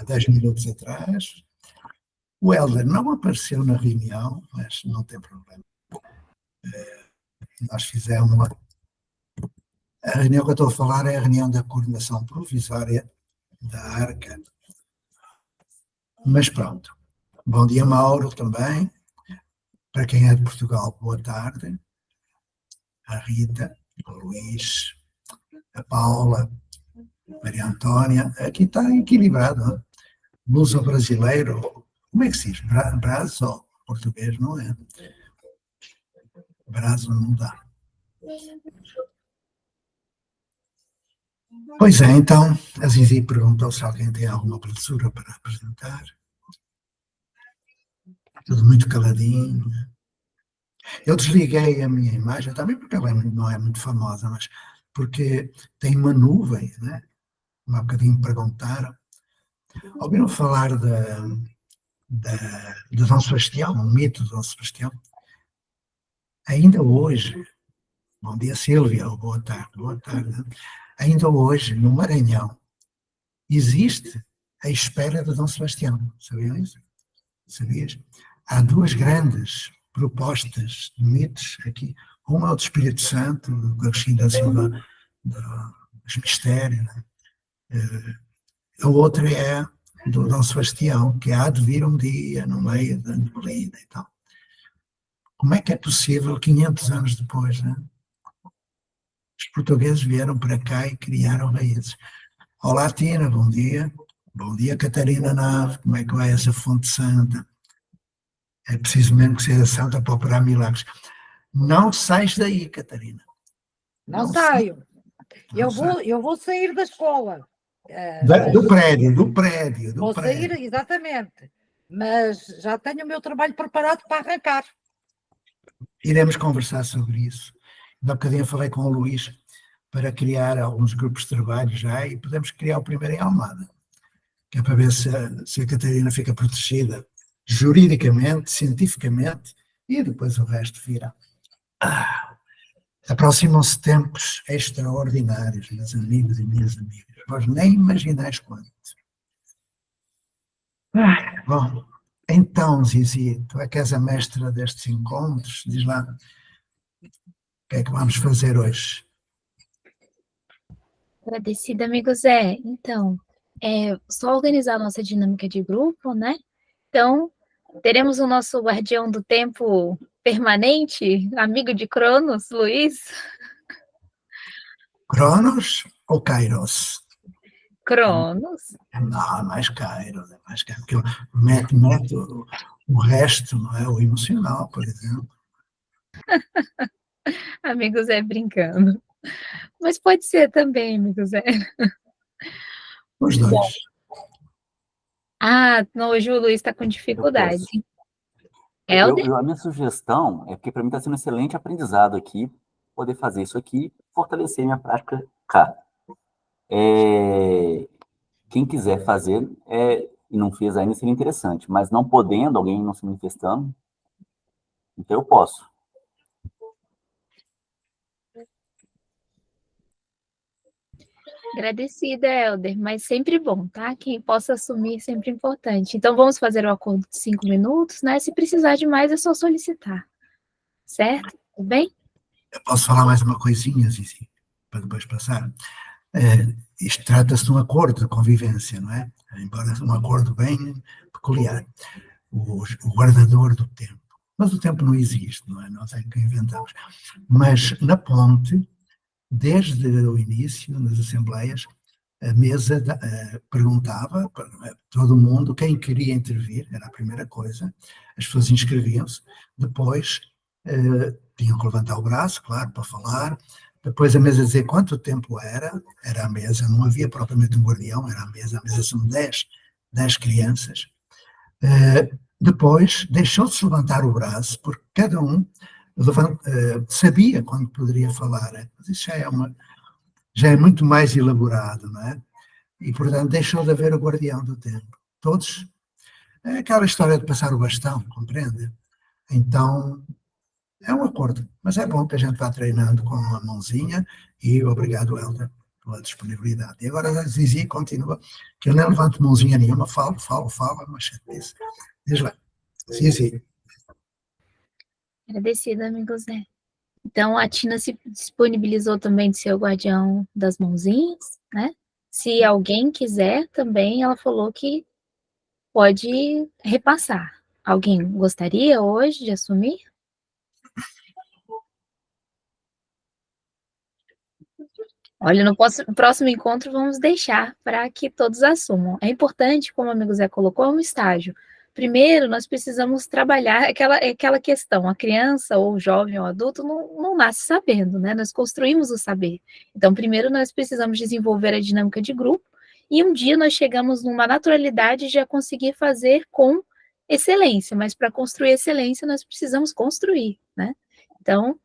10 minutos atrás. O Helder não apareceu na reunião, mas não tem problema. Nós fizemos a reunião que eu estou a falar é a reunião da coordenação provisória da ARCA. Mas pronto. Bom dia, Mauro, também. Para quem é de Portugal, boa tarde. A Rita, o Luís, a Paula, a Maria Antônia. Aqui está equilibrado, não é? Luso brasileiro, como é que se diz? Brazo, português, não é? Brazo não dá. Pois é, então, a Zizi perguntou se alguém tem alguma professora para apresentar. Tudo muito caladinho. Eu desliguei a minha imagem, também porque ela não é muito famosa, mas porque tem uma nuvem, né? Um bocadinho me perguntaram. Ouviram falar de Dom Sebastião, o mito de Dom Sebastião? Ainda hoje, bom dia Sílvia, ou boa tarde, ainda hoje, no Maranhão, existe a espera de Dom Sebastião, sabiam isso? Sabias? Há duas grandes propostas de mitos aqui, uma é o do Espírito Santo, da Cristina Silva, dos mistérios, né? A outra é do Dom Sebastião, que há de vir um dia no meio da neblina e tal. Como é que é possível, 500 anos depois, né? Os portugueses vieram para cá e criaram raízes. Olá, Tina, bom dia. Bom dia, Catarina Nave, como é que vai essa fonte santa? É preciso mesmo que seja santa para operar milagres. Não sais daí, Catarina. Não saio. Eu vou sair da escola. Do prédio. Vou sair, exatamente. Mas já tenho o meu trabalho preparado para arrancar. Iremos conversar sobre isso. Há bocadinho falei com o Luís para criar alguns grupos de trabalho já e podemos criar o primeiro em Almada, que é para ver se a Catarina fica protegida juridicamente, cientificamente, e depois o resto virá. Aproximam-se tempos extraordinários, meus amigos e minhas amigas. Vós nem imaginais quanto. Bom, então, Zizi, tu é que és a mestra destes encontros, diz lá, o que é que vamos fazer hoje? Agradecida, amigo Zé. Então, só organizar a nossa dinâmica de grupo, né? Então, teremos o nosso guardião do tempo permanente, amigo de Cronos, Luiz. Cronos ou Kairos? Cronos. Não, mais Kairos, porque mete o resto, não é? O emocional, por exemplo. Amigo Zé brincando. Mas pode ser também, amigo Zé. Os dois. Não, hoje o Luiz está com dificuldade. A minha sugestão é porque para mim está sendo um excelente aprendizado aqui, poder fazer isso aqui, fortalecer minha prática cá. Quem quiser fazer e não fez ainda seria interessante, mas não podendo, alguém não se manifestando, então eu posso. Agradecida, Helder, mas sempre bom, tá? Quem possa assumir sempre importante. Então, vamos fazer o acordo de 5 minutos, né? Se precisar de mais, é só solicitar. Certo? Tudo bem? Eu posso falar mais uma coisinha, Zizi, para depois passar? Isto trata-se de um acordo de convivência, não é? Embora um acordo bem peculiar. O guardador do tempo. Mas o tempo não existe, não é? Nós é que inventamos. Mas na ponte, desde o início, nas assembleias, a mesa perguntava para todo mundo quem queria intervir, era a primeira coisa, as pessoas inscreviam-se, depois tinham que levantar o braço, claro, para falar, depois a mesa dizia quanto tempo era a mesa, não havia propriamente um guardião, era a mesa são 10 crianças. Depois deixou-se levantar o braço, porque cada um sabia quando poderia falar, mas isso já é muito mais elaborado, não é? E, portanto, deixou de haver o guardião do tempo. Todos, é aquela história de passar o bastão, compreende? Então, é um acordo, mas é bom que a gente vá treinando com uma mãozinha e obrigado, Helder, tua disponibilidade. E agora a Zizi continua, que eu não levanto mãozinha nenhuma, falo, mas chatice. Diz lá, Zizi. Agradecida, amigo Zé. Então, a Tina se disponibilizou também de ser o guardião das mãozinhas, né? Se alguém quiser também, ela falou que pode repassar. Alguém gostaria hoje de assumir? Olha, no próximo encontro vamos deixar para que todos assumam. É importante, como o amigo Zé colocou, é um estágio. Primeiro, nós precisamos trabalhar aquela questão, a criança ou o jovem ou adulto não nasce sabendo, né? Nós construímos o saber. Então, primeiro nós precisamos desenvolver a dinâmica de grupo e um dia nós chegamos numa naturalidade de já conseguir fazer com excelência, mas para construir excelência nós precisamos construir, né? Então,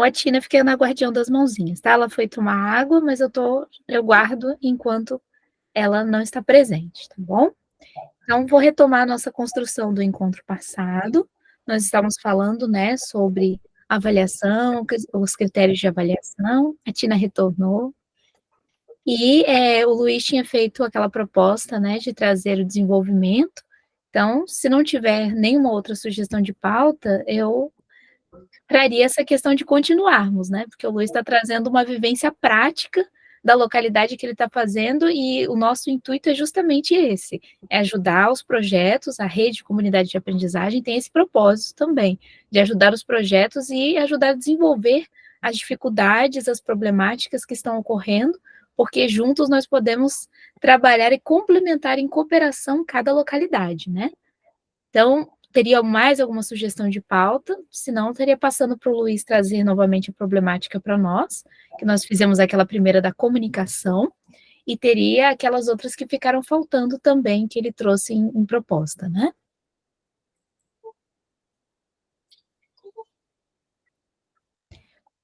a Tina fica na guardião das mãozinhas, tá? Ela foi tomar água, mas eu guardo enquanto ela não está presente, tá bom? Então, vou retomar a nossa construção do encontro passado. Nós estávamos falando, né, sobre avaliação, os critérios de avaliação. A Tina retornou. E o Luiz tinha feito aquela proposta, né, de trazer o desenvolvimento. Então, se não tiver nenhuma outra sugestão de pauta, eu traria essa questão de continuarmos, né? Porque o Luiz está trazendo uma vivência prática da localidade que ele está fazendo e o nosso intuito é justamente esse, é ajudar os projetos, a rede de comunidade de aprendizagem tem esse propósito também, de ajudar os projetos e ajudar a desenvolver as dificuldades, as problemáticas que estão ocorrendo, porque juntos nós podemos trabalhar e complementar em cooperação cada localidade, né? Então, teria mais alguma sugestão de pauta? Senão, teria passando para o Luiz trazer novamente a problemática para nós, que nós fizemos aquela primeira da comunicação, e teria aquelas outras que ficaram faltando também, que ele trouxe em proposta, né?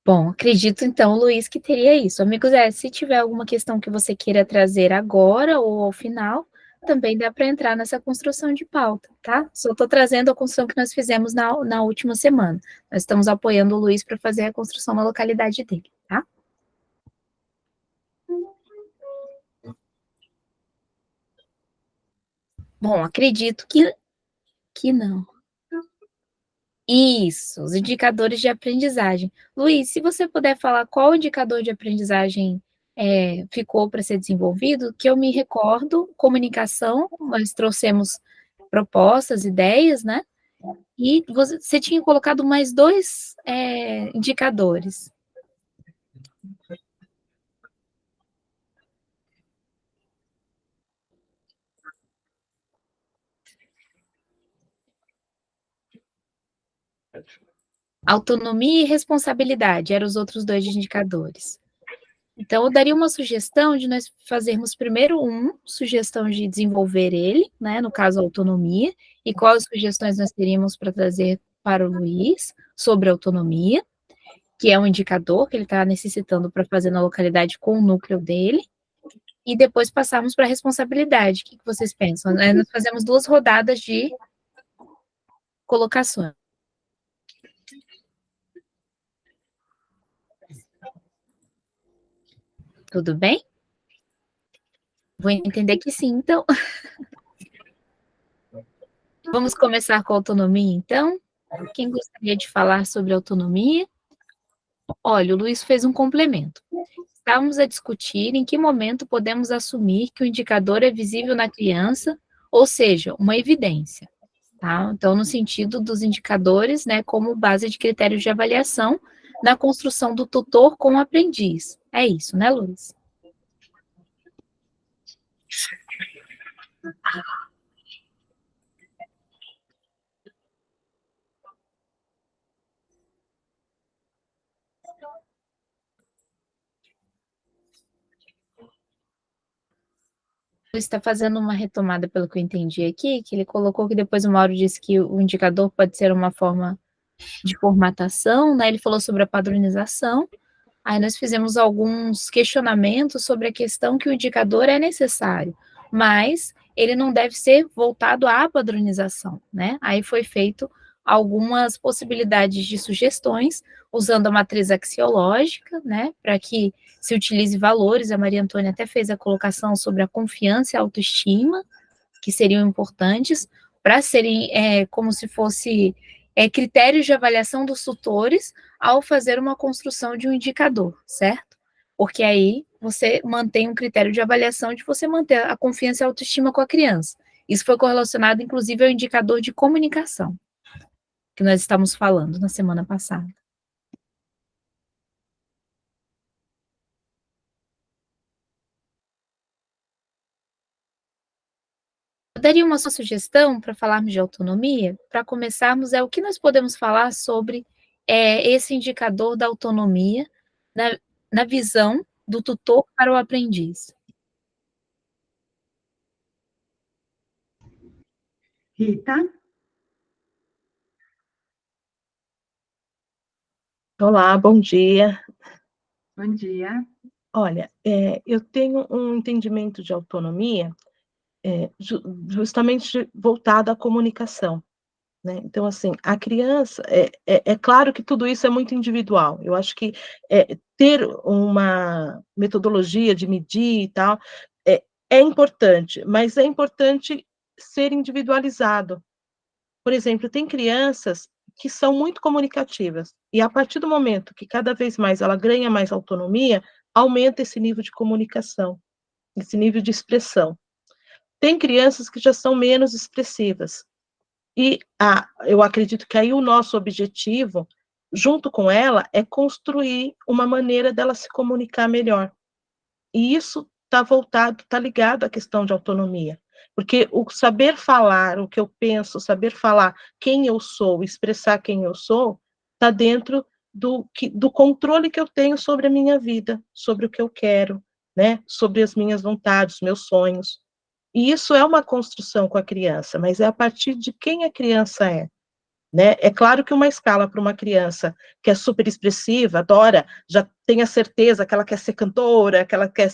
Bom, acredito então, Luiz, que teria isso. Amigo Zé, se tiver alguma questão que você queira trazer agora ou ao final, também dá para entrar nessa construção de pauta, tá? Só estou trazendo a construção que nós fizemos na última semana. Nós estamos apoiando o Luiz para fazer a construção na localidade dele, tá? Bom, acredito que não. Isso, os indicadores de aprendizagem. Luiz, se você puder falar qual indicador de aprendizagem ficou para ser desenvolvido, que eu me recordo, comunicação, nós trouxemos propostas, ideias, né? E você tinha colocado mais 2 indicadores. Autonomia e responsabilidade eram os outros 2 indicadores. Então, eu daria uma sugestão de nós fazermos primeiro sugestão de desenvolver ele, né, no caso, autonomia, e quais sugestões nós teríamos para trazer para o Luiz sobre autonomia, que é um indicador que ele está necessitando para fazer na localidade com o núcleo dele, e depois passarmos para a responsabilidade. O que vocês pensam? Nós fazemos 2 rodadas de colocações. Tudo bem? Vou entender que sim, então. Vamos começar com autonomia, então? Quem gostaria de falar sobre autonomia? Olha, o Luiz fez um complemento. Estávamos a discutir em que momento podemos assumir que o indicador é visível na criança, ou seja, uma evidência. Tá? Então, no sentido dos indicadores, né, como base de critérios de avaliação na construção do tutor com o aprendiz. É isso, né, Luiz? Está fazendo uma retomada, pelo que eu entendi aqui, que ele colocou que depois o Mauro disse que o indicador pode ser uma forma de formatação, né? Ele falou sobre a padronização, aí nós fizemos alguns questionamentos sobre a questão que o indicador é necessário, mas ele não deve ser voltado à padronização, né? Aí foi feito algumas possibilidades de sugestões, usando a matriz axiológica, né, para que se utilize valores. A Maria Antônia até fez a colocação sobre a confiança e a autoestima, que seriam importantes, para serem como se fosse critérios de avaliação dos tutores ao fazer uma construção de um indicador, certo? Porque aí você mantém um critério de avaliação de você manter a confiança e a autoestima com a criança. Isso foi correlacionado, inclusive, ao indicador de comunicação, que nós estamos falando na semana passada. Eu daria uma sugestão para falarmos de autonomia. Para começarmos, o que nós podemos falar sobre esse indicador da autonomia na visão do tutor para o aprendiz. Rita? Olá, bom dia. Bom dia. Olha, eu tenho um entendimento de autonomia justamente voltado à comunicação, né? Então, assim, a criança, é claro que tudo isso é muito individual. Eu acho que ter uma metodologia de medir e tal é importante, mas é importante ser individualizado. Por exemplo, tem crianças que são muito comunicativas, e a partir do momento que cada vez mais ela ganha mais autonomia, aumenta esse nível de comunicação, esse nível de expressão. Tem crianças que já são menos expressivas, e eu acredito que aí o nosso objetivo, junto com ela, é construir uma maneira dela se comunicar melhor. E isso está ligado à questão de autonomia. Porque o saber falar o que eu penso, saber falar quem eu sou, expressar quem eu sou, está dentro do controle que eu tenho sobre a minha vida, sobre o que eu quero, né? Sobre as minhas vontades, meus sonhos. E isso é uma construção com a criança, mas é a partir de quem a criança é. Né? É claro que uma escala para uma criança que é super expressiva, adora, já tem a certeza que ela quer ser cantora, que ela quer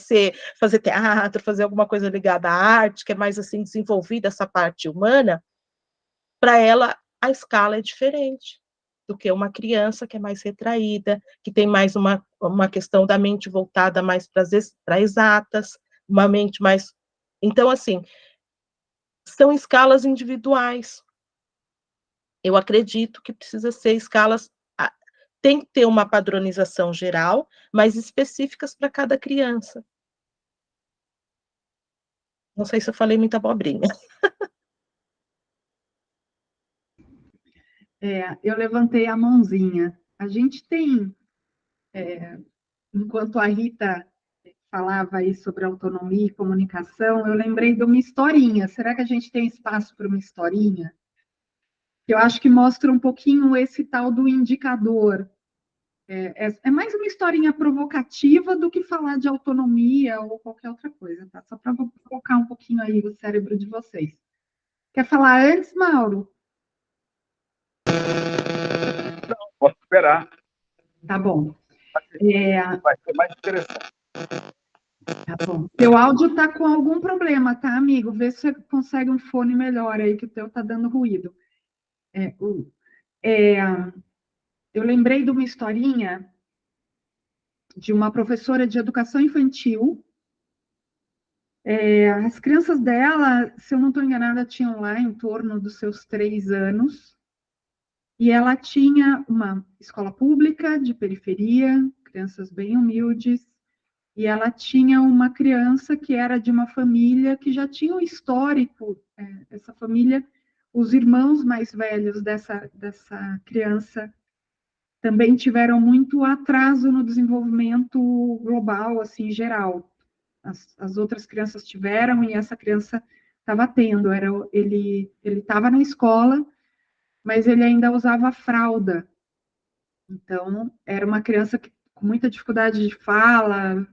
fazer teatro, fazer alguma coisa ligada à arte, que é mais assim desenvolvida essa parte humana, para ela a escala é diferente do que uma criança que é mais retraída, que tem mais uma questão da mente voltada mais para exatas, uma mente mais... Então, assim, são escalas individuais. Eu acredito que precisa ser escalas, tem que ter uma padronização geral, mas específicas para cada criança. Não sei se eu falei muita abobrinha. Eu levantei a mãozinha. A gente tem, enquanto a Rita falava aí sobre autonomia e comunicação, eu lembrei de uma historinha. Será que a gente tem espaço para uma historinha? Eu acho que mostra um pouquinho esse tal do indicador. É mais uma historinha provocativa do que falar de autonomia ou qualquer outra coisa, tá? Só para provocar um pouquinho aí o cérebro de vocês. Quer falar antes, Mauro? Não, posso esperar. Tá bom. Vai ser mais interessante. Tá bom. Teu áudio está com algum problema, tá, amigo? Vê se você consegue um fone melhor aí, que o teu tá dando ruído. Eu lembrei de uma historinha de uma professora de educação infantil. As crianças dela, se eu não estou enganada, tinham lá em torno dos seus 3 anos. E ela tinha uma escola pública de periferia, crianças bem humildes, e ela tinha uma criança que era de uma família que já tinha um histórico, essa família, os irmãos mais velhos dessa criança também tiveram muito atraso no desenvolvimento global, assim, em geral. As outras crianças tiveram e essa criança estava tendo. Ele estava na escola, mas ele ainda usava fralda. Então, era uma criança com muita dificuldade de fala,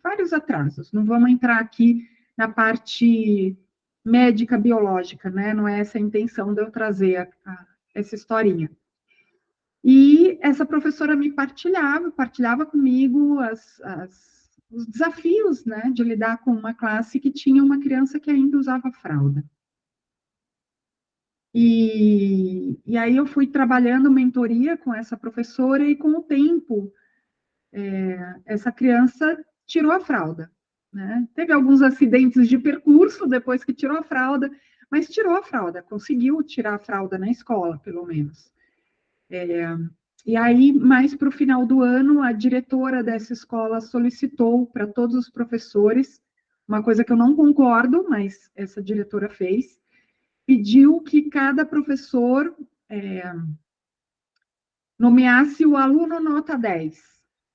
vários atrasos. Não vamos entrar aqui na parte médica biológica, né? Não é essa a intenção de eu trazer essa historinha. E essa professora me partilhava comigo os desafios, né, de lidar com uma classe que tinha uma criança que ainda usava fralda. E aí eu fui trabalhando mentoria com essa professora e com o tempo, essa criança tirou a fralda, né? Teve alguns acidentes de percurso depois que tirou a fralda, mas tirou a fralda, conseguiu tirar a fralda na escola, pelo menos. E aí, mais para o final do ano, a diretora dessa escola solicitou para todos os professores, uma coisa que eu não concordo, mas essa diretora fez, pediu que cada professor nomeasse o aluno nota 10,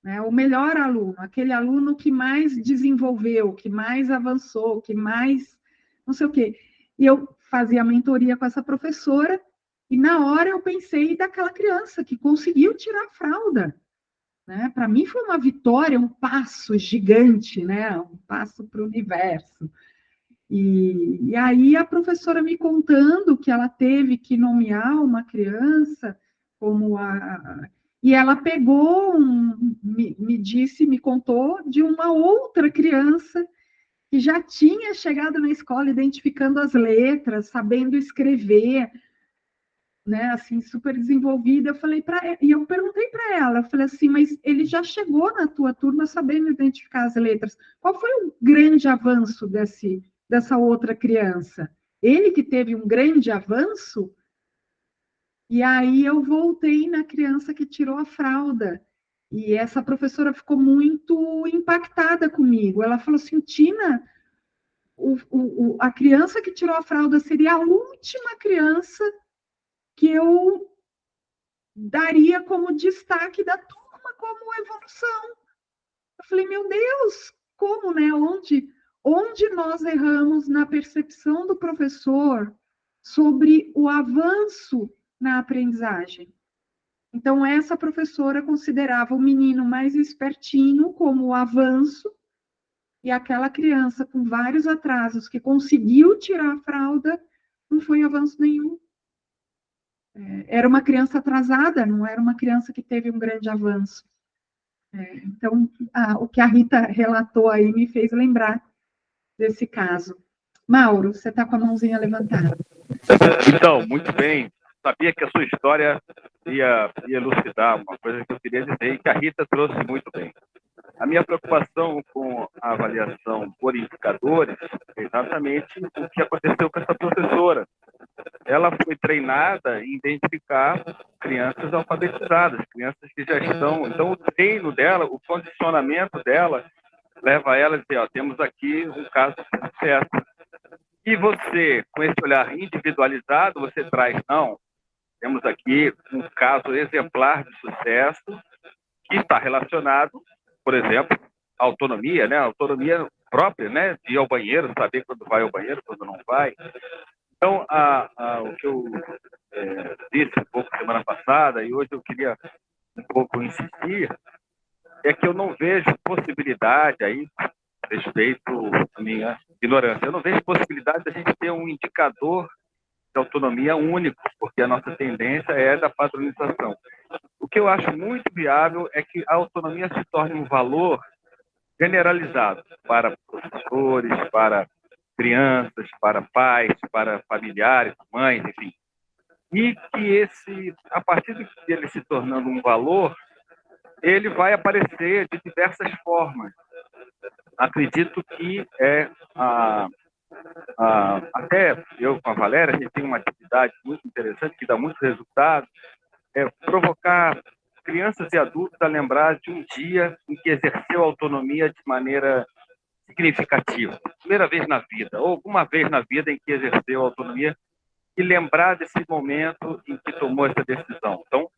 né? O melhor aluno, aquele aluno que mais desenvolveu, que mais avançou, que mais não sei o quê. E eu fazia mentoria com essa professora, e na hora eu pensei daquela criança que conseguiu tirar a fralda. Né? Para mim foi uma vitória, um passo gigante, né? Um passo para o universo. E aí a professora me contando que ela teve que nomear uma criança como e ela pegou, me disse, me contou de uma outra criança que já tinha chegado na escola identificando as letras, sabendo escrever, né, assim, super desenvolvida. E eu perguntei para ela, eu falei assim, mas ele já chegou na tua turma sabendo identificar as letras. Qual foi o grande avanço dessa outra criança? Ele que teve um grande avanço? E aí eu voltei na criança que tirou a fralda. E essa professora ficou muito impactada comigo. Ela falou assim, Tina, a criança que tirou a fralda seria a última criança que eu daria como destaque da turma como evolução. Eu falei, meu Deus, como, né? Onde nós erramos na percepção do professor sobre o avanço na aprendizagem? Então, essa professora considerava o menino mais espertinho como o avanço, e aquela criança com vários atrasos que conseguiu tirar a fralda, não foi avanço nenhum. Era uma criança atrasada, não era uma criança que teve um grande avanço. Então, o que a Rita relatou aí me fez lembrar desse caso. Mauro, você está com a mãozinha levantada. Então, muito bem. Sabia que a sua história ia elucidar uma coisa que eu queria dizer e que a Rita trouxe muito bem. A minha preocupação com a avaliação por indicadores é exatamente o que aconteceu com essa professora. Ela foi treinada em identificar crianças alfabetizadas, crianças que já estão... Então, o treino dela, o condicionamento dela, leva ela a dizer, ó, temos aqui um caso de sucesso. E você, com esse olhar individualizado, você traz, não, temos aqui um caso exemplar de sucesso que está relacionado, por exemplo, à autonomia, né? A autonomia própria, né? De ir ao banheiro, saber quando vai ao banheiro, quando não vai. Então, o que eu disse um pouco semana passada, e hoje eu queria um pouco insistir, é que eu não vejo possibilidade aí, respeito à minha ignorância, eu não vejo possibilidade de a gente ter um indicador de autonomia único, porque a nossa tendência é da padronização. O que eu acho muito viável é que a autonomia se torne um valor generalizado para professores, para crianças, para pais, para familiares, mães, enfim. E que a partir de ele se tornando um valor, ele vai aparecer de diversas formas. Acredito que até eu com a Valéria, a gente tem uma atividade muito interessante que dá muito resultado, é provocar crianças e adultos a lembrar de um dia em que exerceu autonomia de maneira significativa, primeira vez na vida, ou alguma vez na vida em que exerceu autonomia, e lembrar desse momento em que tomou essa decisão. Então,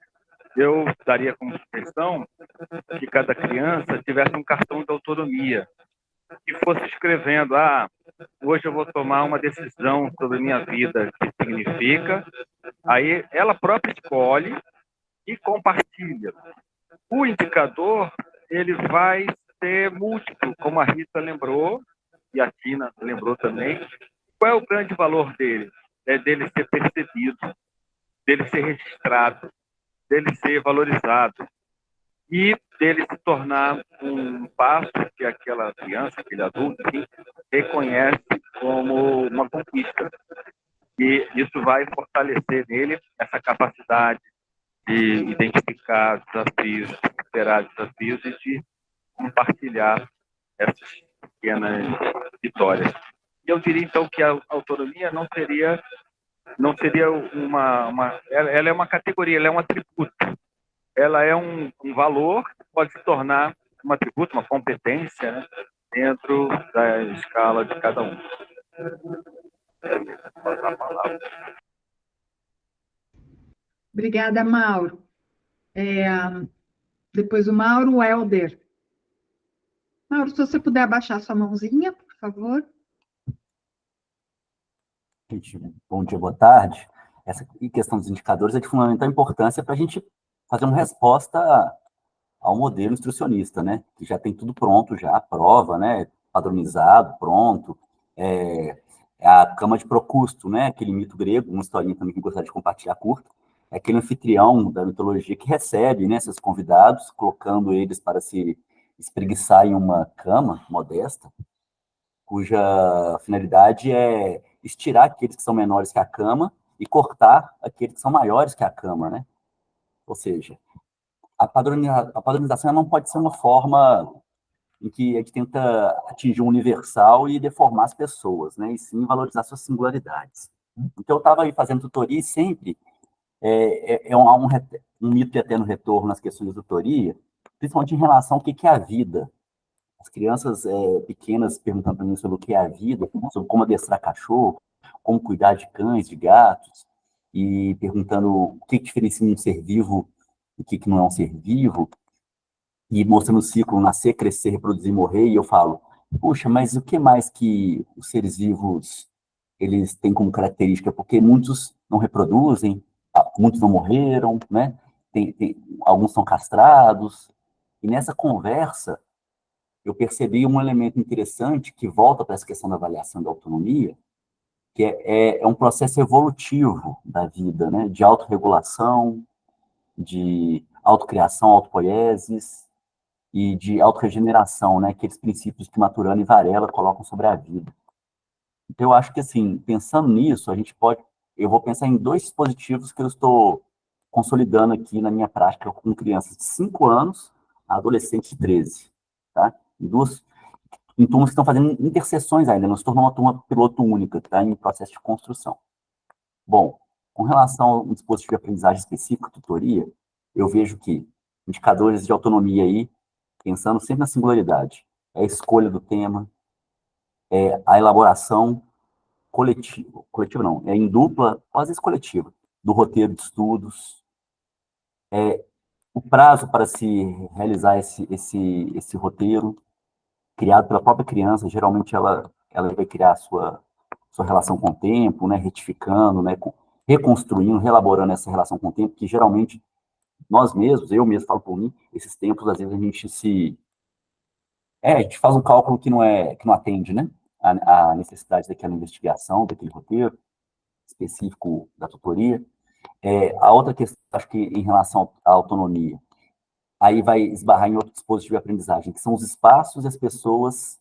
eu daria como sugestão que cada criança tivesse um cartão de autonomia, que fosse escrevendo, hoje eu vou tomar uma decisão sobre a minha vida, que significa, aí ela própria escolhe e compartilha. O indicador, ele vai ser múltiplo, como a Rita lembrou, e a Tina lembrou também. Qual é o grande valor dele? É dele ser percebido, dele ser registrado, dele ser valorizado e dele se tornar um passo que aquela criança, aquele adulto, enfim, reconhece como uma conquista. E isso vai fortalecer nele essa capacidade de identificar desafios, de superar desafios e de compartilhar essas pequenas vitórias. E eu diria, então, que a autonomia não seria ela é uma categoria, ela é um atributo. Ela é um valor que pode se tornar um atributo, uma competência, né, dentro da escala de cada um. Passar a palavra. Obrigada, Mauro. Depois o Mauro, o Helder. Mauro, se você puder abaixar sua mãozinha, por favor. Gente, bom dia, boa tarde. Essa questão dos indicadores é de fundamental importância para a gente fazer uma resposta ao modelo instrucionista, né? Que já tem tudo pronto, já a prova, né? Padronizado, pronto. É a cama de Procusto, né? Aquele mito grego, uma historinha também que eu gostaria de compartilhar curta. É aquele anfitrião da mitologia que recebe, né, seus convidados, colocando eles para se espreguiçar em uma cama modesta, cuja finalidade é estirar aqueles que são menores que a cama e cortar aqueles que são maiores que a cama, né? Ou seja, a padronização não pode ser uma forma em que a gente tenta atingir um universal e deformar as pessoas, né? E sim valorizar suas singularidades. Então, eu estava aí fazendo tutoria e sempre um mito eterno retorno nas questões de tutoria, principalmente em relação ao que é a vida. As crianças pequenas perguntando para mim sobre o que é a vida, sobre como adestrar cachorro, como cuidar de cães, de gatos, e perguntando o que diferencia um ser vivo do que não é um ser vivo, e mostrando o ciclo nascer, crescer, reproduzir, morrer, e eu falo, puxa, mas o que mais que os seres vivos eles têm como característica? Porque muitos não reproduzem, muitos não morreram, né? Alguns são castrados, e nessa conversa eu percebi um elemento interessante que volta para essa questão da avaliação da autonomia, que é um processo evolutivo da vida, né? De autorregulação, de autocriação, autopoiesis e de autorregeneração, né? Aqueles princípios que Maturana e Varela colocam sobre a vida. Então, eu acho que, assim, pensando nisso, eu vou pensar em dois dispositivos que eu estou consolidando aqui na minha prática com crianças de 5 anos a adolescentes de 13, tá? Em turmas que estão fazendo interseções ainda, não se tornou uma turma piloto única, está em processo de construção. Bom, com relação ao dispositivo de aprendizagem específico, tutoria, eu vejo que indicadores de autonomia aí, pensando sempre na singularidade, é a escolha do tema, é a elaboração coletiva não, em dupla, às vezes coletiva, do roteiro de estudos, o prazo para se realizar esse roteiro, criado pela própria criança, geralmente ela vai criar a sua relação com o tempo, né, retificando, né, reconstruindo, reelaborando essa relação com o tempo, que geralmente nós mesmos, eu mesmo falo por mim, esses tempos, às vezes a gente faz um cálculo que não atende, né, a necessidade daquela investigação, daquele roteiro específico da tutoria. A outra questão, acho que em relação à autonomia, aí vai esbarrar em outro dispositivo de aprendizagem, que são os espaços e as pessoas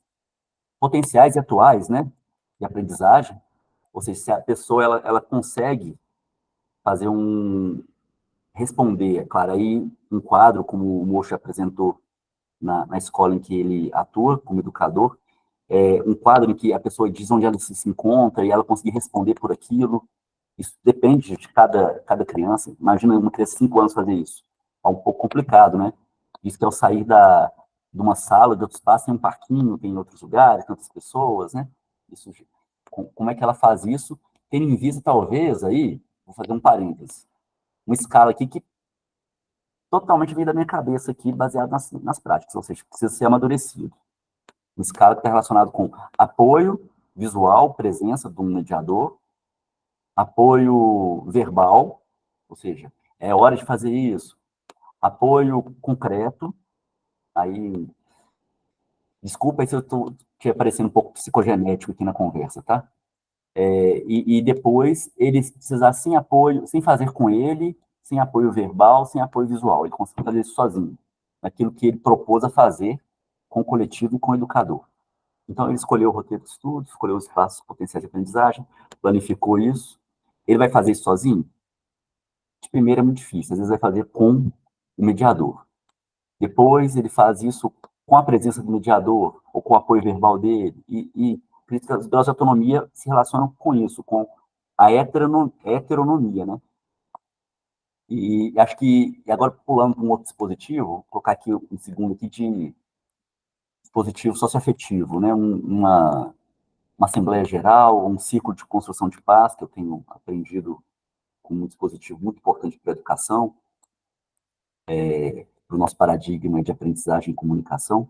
potenciais e atuais, né, de aprendizagem, ou seja, se a pessoa ela consegue fazer responder, claro, aí um quadro, como o Mocho apresentou na escola em que ele atua como educador, um quadro em que a pessoa diz onde ela se encontra e ela conseguir responder por aquilo. Isso depende de cada criança. Imagina uma criança de 5 anos fazer isso. É um pouco complicado, né? Diz que ao sair de uma sala, de outro espaço, tem um parquinho, tem outros lugares, tem outras pessoas, né? Isso, como é que ela faz isso? Tendo em vista, talvez, aí, vou fazer um parêntese, uma escala aqui que totalmente vem da minha cabeça aqui, baseado nas práticas, ou seja, precisa ser amadurecido. Uma escala que está relacionada com apoio visual, presença de um mediador, apoio verbal, ou seja, é hora de fazer isso, apoio concreto, aí, desculpa aí se eu estou te aparecendo um pouco psicogenético aqui na conversa, tá? E depois, ele precisar sem apoio, sem fazer com ele, sem apoio verbal, sem apoio visual, ele consegue fazer isso sozinho, naquilo que ele propôs a fazer com o coletivo e com o educador. Então, ele escolheu o roteiro de estudo, escolheu os espaços potenciais de aprendizagem, planificou isso, Ele vai fazer isso sozinho? De primeira é muito difícil, às vezes vai fazer com o mediador. Depois ele faz isso com a presença do mediador, ou com o apoio verbal dele, e as graus de autonomia se relacionam com isso, com a heteronomia, né? E acho que, e agora pulando para um outro dispositivo, vou colocar aqui um segundo aqui de dispositivo socioafetivo, né? Uma assembleia geral, um círculo de construção de paz, que eu tenho aprendido como um dispositivo muito importante para a educação, para o nosso paradigma de aprendizagem e comunicação.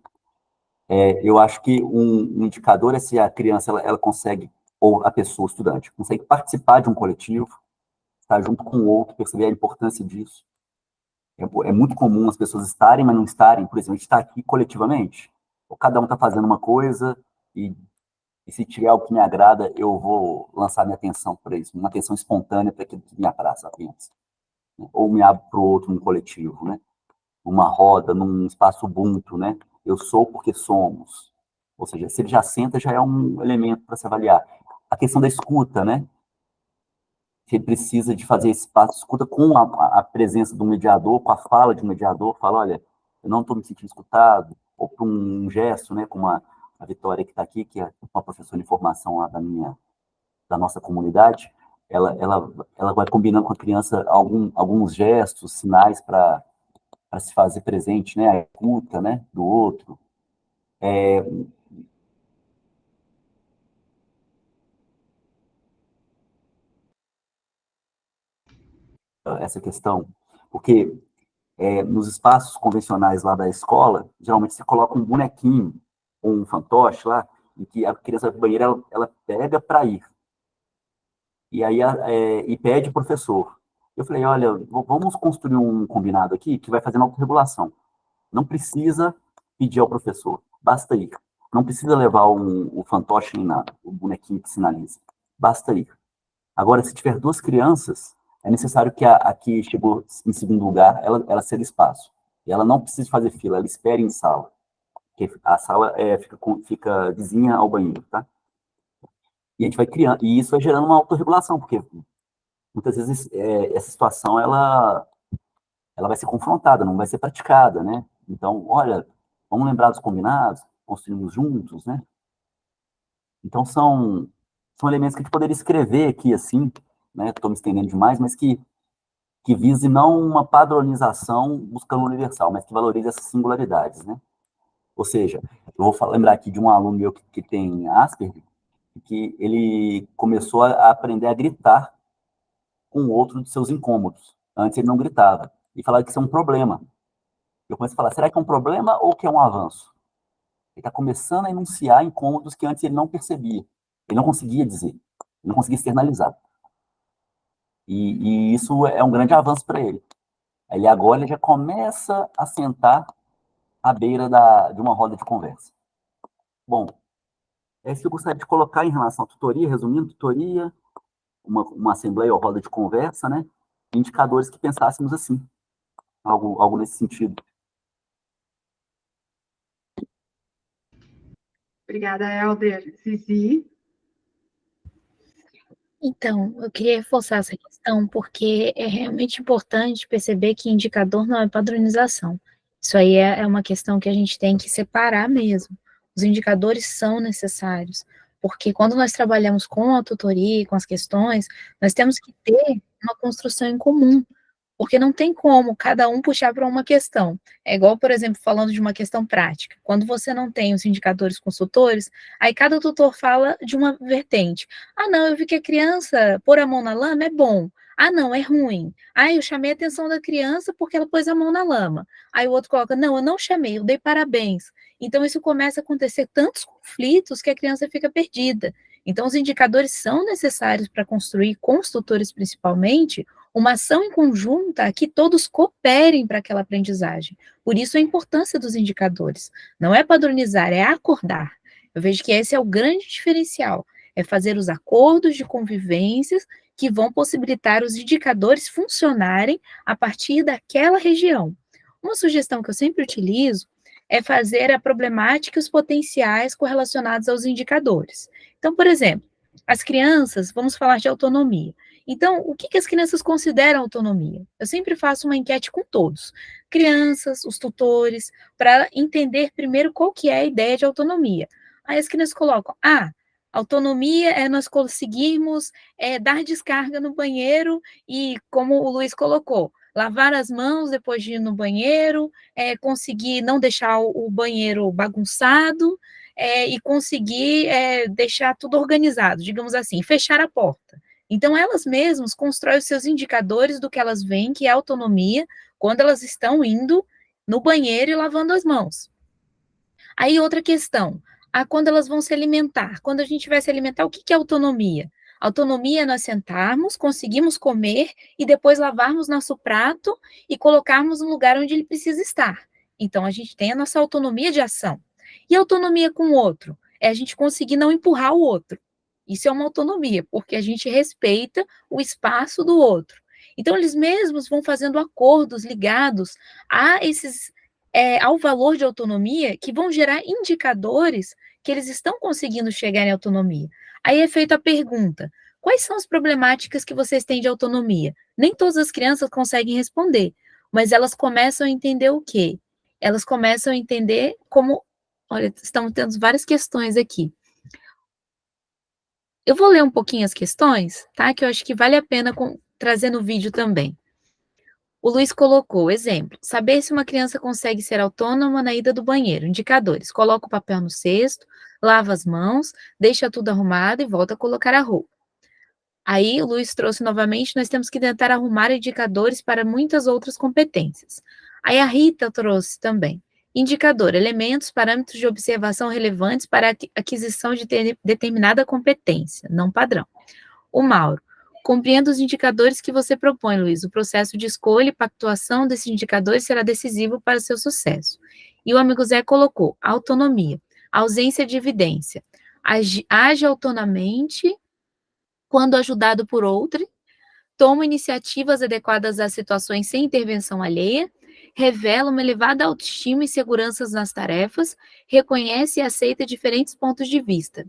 Eu acho que um indicador é se a criança ela consegue, ou a pessoa, o estudante, consegue participar de um coletivo, estar junto com o outro, perceber a importância disso. É muito comum as pessoas estarem, mas não estarem, por exemplo, a gente está aqui coletivamente, ou cada um está fazendo uma coisa, e se tiver algo que me agrada, eu vou lançar minha atenção para isso, uma atenção espontânea para aquilo que me abraça apenas. Ou me abro para o outro num coletivo, né? Numa roda, num espaço ubuntu, né? Eu sou porque somos. Ou seja, se ele já senta, já é um elemento para se avaliar. A questão da escuta, né? Se ele precisa de fazer esse espaço de escuta com a presença do mediador, com a fala de um mediador, fala, olha, eu não estou me sentindo escutado, ou com um gesto, né? Como a Vitória que está aqui, que é uma professora de formação lá da nossa comunidade, ela vai combinando com a criança alguns gestos, sinais para se fazer presente, né? A escuta, né? Do outro. Essa questão, porque nos espaços convencionais lá da escola, geralmente se coloca um bonequinho ou um fantoche lá, em que a criança vai para o banheiro, ela pega para ir. E aí e pede o professor. Eu falei, olha, vamos construir um combinado aqui que vai fazer uma autorregulação. Não precisa pedir ao professor, basta ir. Não precisa levar o fantoche nem nada, o bonequinho que sinaliza. Basta ir. Agora, se tiver duas crianças, é necessário que a que chegou em segundo lugar, ela ceda espaço. E ela não precisa fazer fila, ela espere em sala. Porque a sala fica vizinha ao banheiro, tá? E a gente vai criando, e isso vai gerando uma autorregulação, porque muitas vezes essa situação, ela vai ser confrontada, não vai ser praticada, né? Então, olha, vamos lembrar dos combinados, construímos juntos, né? Então, são elementos que a gente poderia escrever aqui, assim, né? Estou me estendendo demais, mas que vise não uma padronização buscando universal, mas que valorize essas singularidades, né? Ou seja, eu vou lembrar aqui de um aluno meu que tem Asperger, que ele começou a aprender a gritar com o outro de seus incômodos. Antes ele não gritava. E falava que isso é um problema. Eu comecei a falar, será que é um problema ou que é um avanço? Ele está começando a enunciar incômodos que antes ele não percebia. Ele não conseguia dizer. Ele não conseguia externalizar. E isso é um grande avanço para ele. Aí agora ele já começa a sentar à beira de uma roda de conversa. Bom, é isso que eu gostaria de colocar em relação à tutoria, resumindo, tutoria, uma assembleia ou roda de conversa, né? Indicadores que pensássemos assim, algo nesse sentido. Obrigada, Helder. Zizi? Então, eu queria reforçar essa questão, porque é realmente importante perceber que indicador não é padronização. Isso aí é uma questão que a gente tem que separar mesmo. Os indicadores são necessários, porque quando nós trabalhamos com a tutoria, com as questões, nós temos que ter uma construção em comum, porque não tem como cada um puxar para uma questão. É igual, por exemplo, falando de uma questão prática. Quando você não tem os indicadores consultores, aí cada tutor fala de uma vertente. Ah, não, eu vi que a criança pôr a mão na lama é bom. Ah, não, é ruim. Ah, eu chamei a atenção da criança porque ela pôs a mão na lama. Aí o outro coloca, não, eu não chamei, eu dei parabéns. Então, isso começa a acontecer tantos conflitos que a criança fica perdida. Então, os indicadores são necessários para construir, com os tutores principalmente, uma ação em conjunta que todos cooperem para aquela aprendizagem. Por isso a importância dos indicadores. Não é padronizar, é acordar. Eu vejo que esse é o grande diferencial, é fazer os acordos de convivências que vão possibilitar os indicadores funcionarem a partir daquela região. Uma sugestão que eu sempre utilizo é fazer a problemática e os potenciais correlacionados aos indicadores. Então, por exemplo, as crianças, vamos falar de autonomia. Então, o que as crianças consideram autonomia? Eu sempre faço uma enquete com todos, crianças, os tutores, para entender primeiro qual que é a ideia de autonomia. Aí as crianças colocam, autonomia é nós conseguirmos dar descarga no banheiro e, como o Luiz colocou, lavar as mãos depois de ir no banheiro, conseguir não deixar o banheiro bagunçado e conseguir deixar tudo organizado, digamos assim, fechar a porta. Então, elas mesmas constroem os seus indicadores do que elas veem que é autonomia quando elas estão indo no banheiro e lavando as mãos. Aí, outra questão, quando elas vão se alimentar. Quando a gente vai se alimentar, o que é autonomia? Autonomia é nós sentarmos, conseguimos comer e depois lavarmos nosso prato e colocarmos no lugar onde ele precisa estar. Então, a gente tem a nossa autonomia de ação. E autonomia com o outro? É a gente conseguir não empurrar o outro. Isso é uma autonomia, porque a gente respeita o espaço do outro. Então, eles mesmos vão fazendo acordos ligados a esses, ao valor de autonomia, que vão gerar indicadores que eles estão conseguindo chegar em autonomia. Aí é feita a pergunta: quais são as problemáticas que vocês têm de autonomia? Nem todas as crianças conseguem responder, mas elas começam a entender o quê? Elas começam a entender como... Olha, estamos tendo várias questões aqui. Eu vou ler um pouquinho as questões, tá? Que eu acho que vale a pena trazer no vídeo também. O Luiz colocou, exemplo, saber se uma criança consegue ser autônoma na ida do banheiro. Indicadores, coloca o papel no cesto, lava as mãos, deixa tudo arrumado e volta a colocar a roupa. Aí o Luiz trouxe novamente, nós temos que tentar arrumar indicadores para muitas outras competências. Aí a Rita trouxe também. Indicador, elementos, parâmetros de observação relevantes para a aquisição de determinada competência, não padrão. O Mauro, compreenda os indicadores que você propõe, Luiz. O processo de escolha e pactuação desses indicadores será decisivo para o seu sucesso. E o amigo Zé colocou, autonomia, ausência de evidência. Age autonomamente quando ajudado por outro, toma iniciativas adequadas às situações sem intervenção alheia, revela uma elevada autoestima e seguranças nas tarefas, reconhece e aceita diferentes pontos de vista.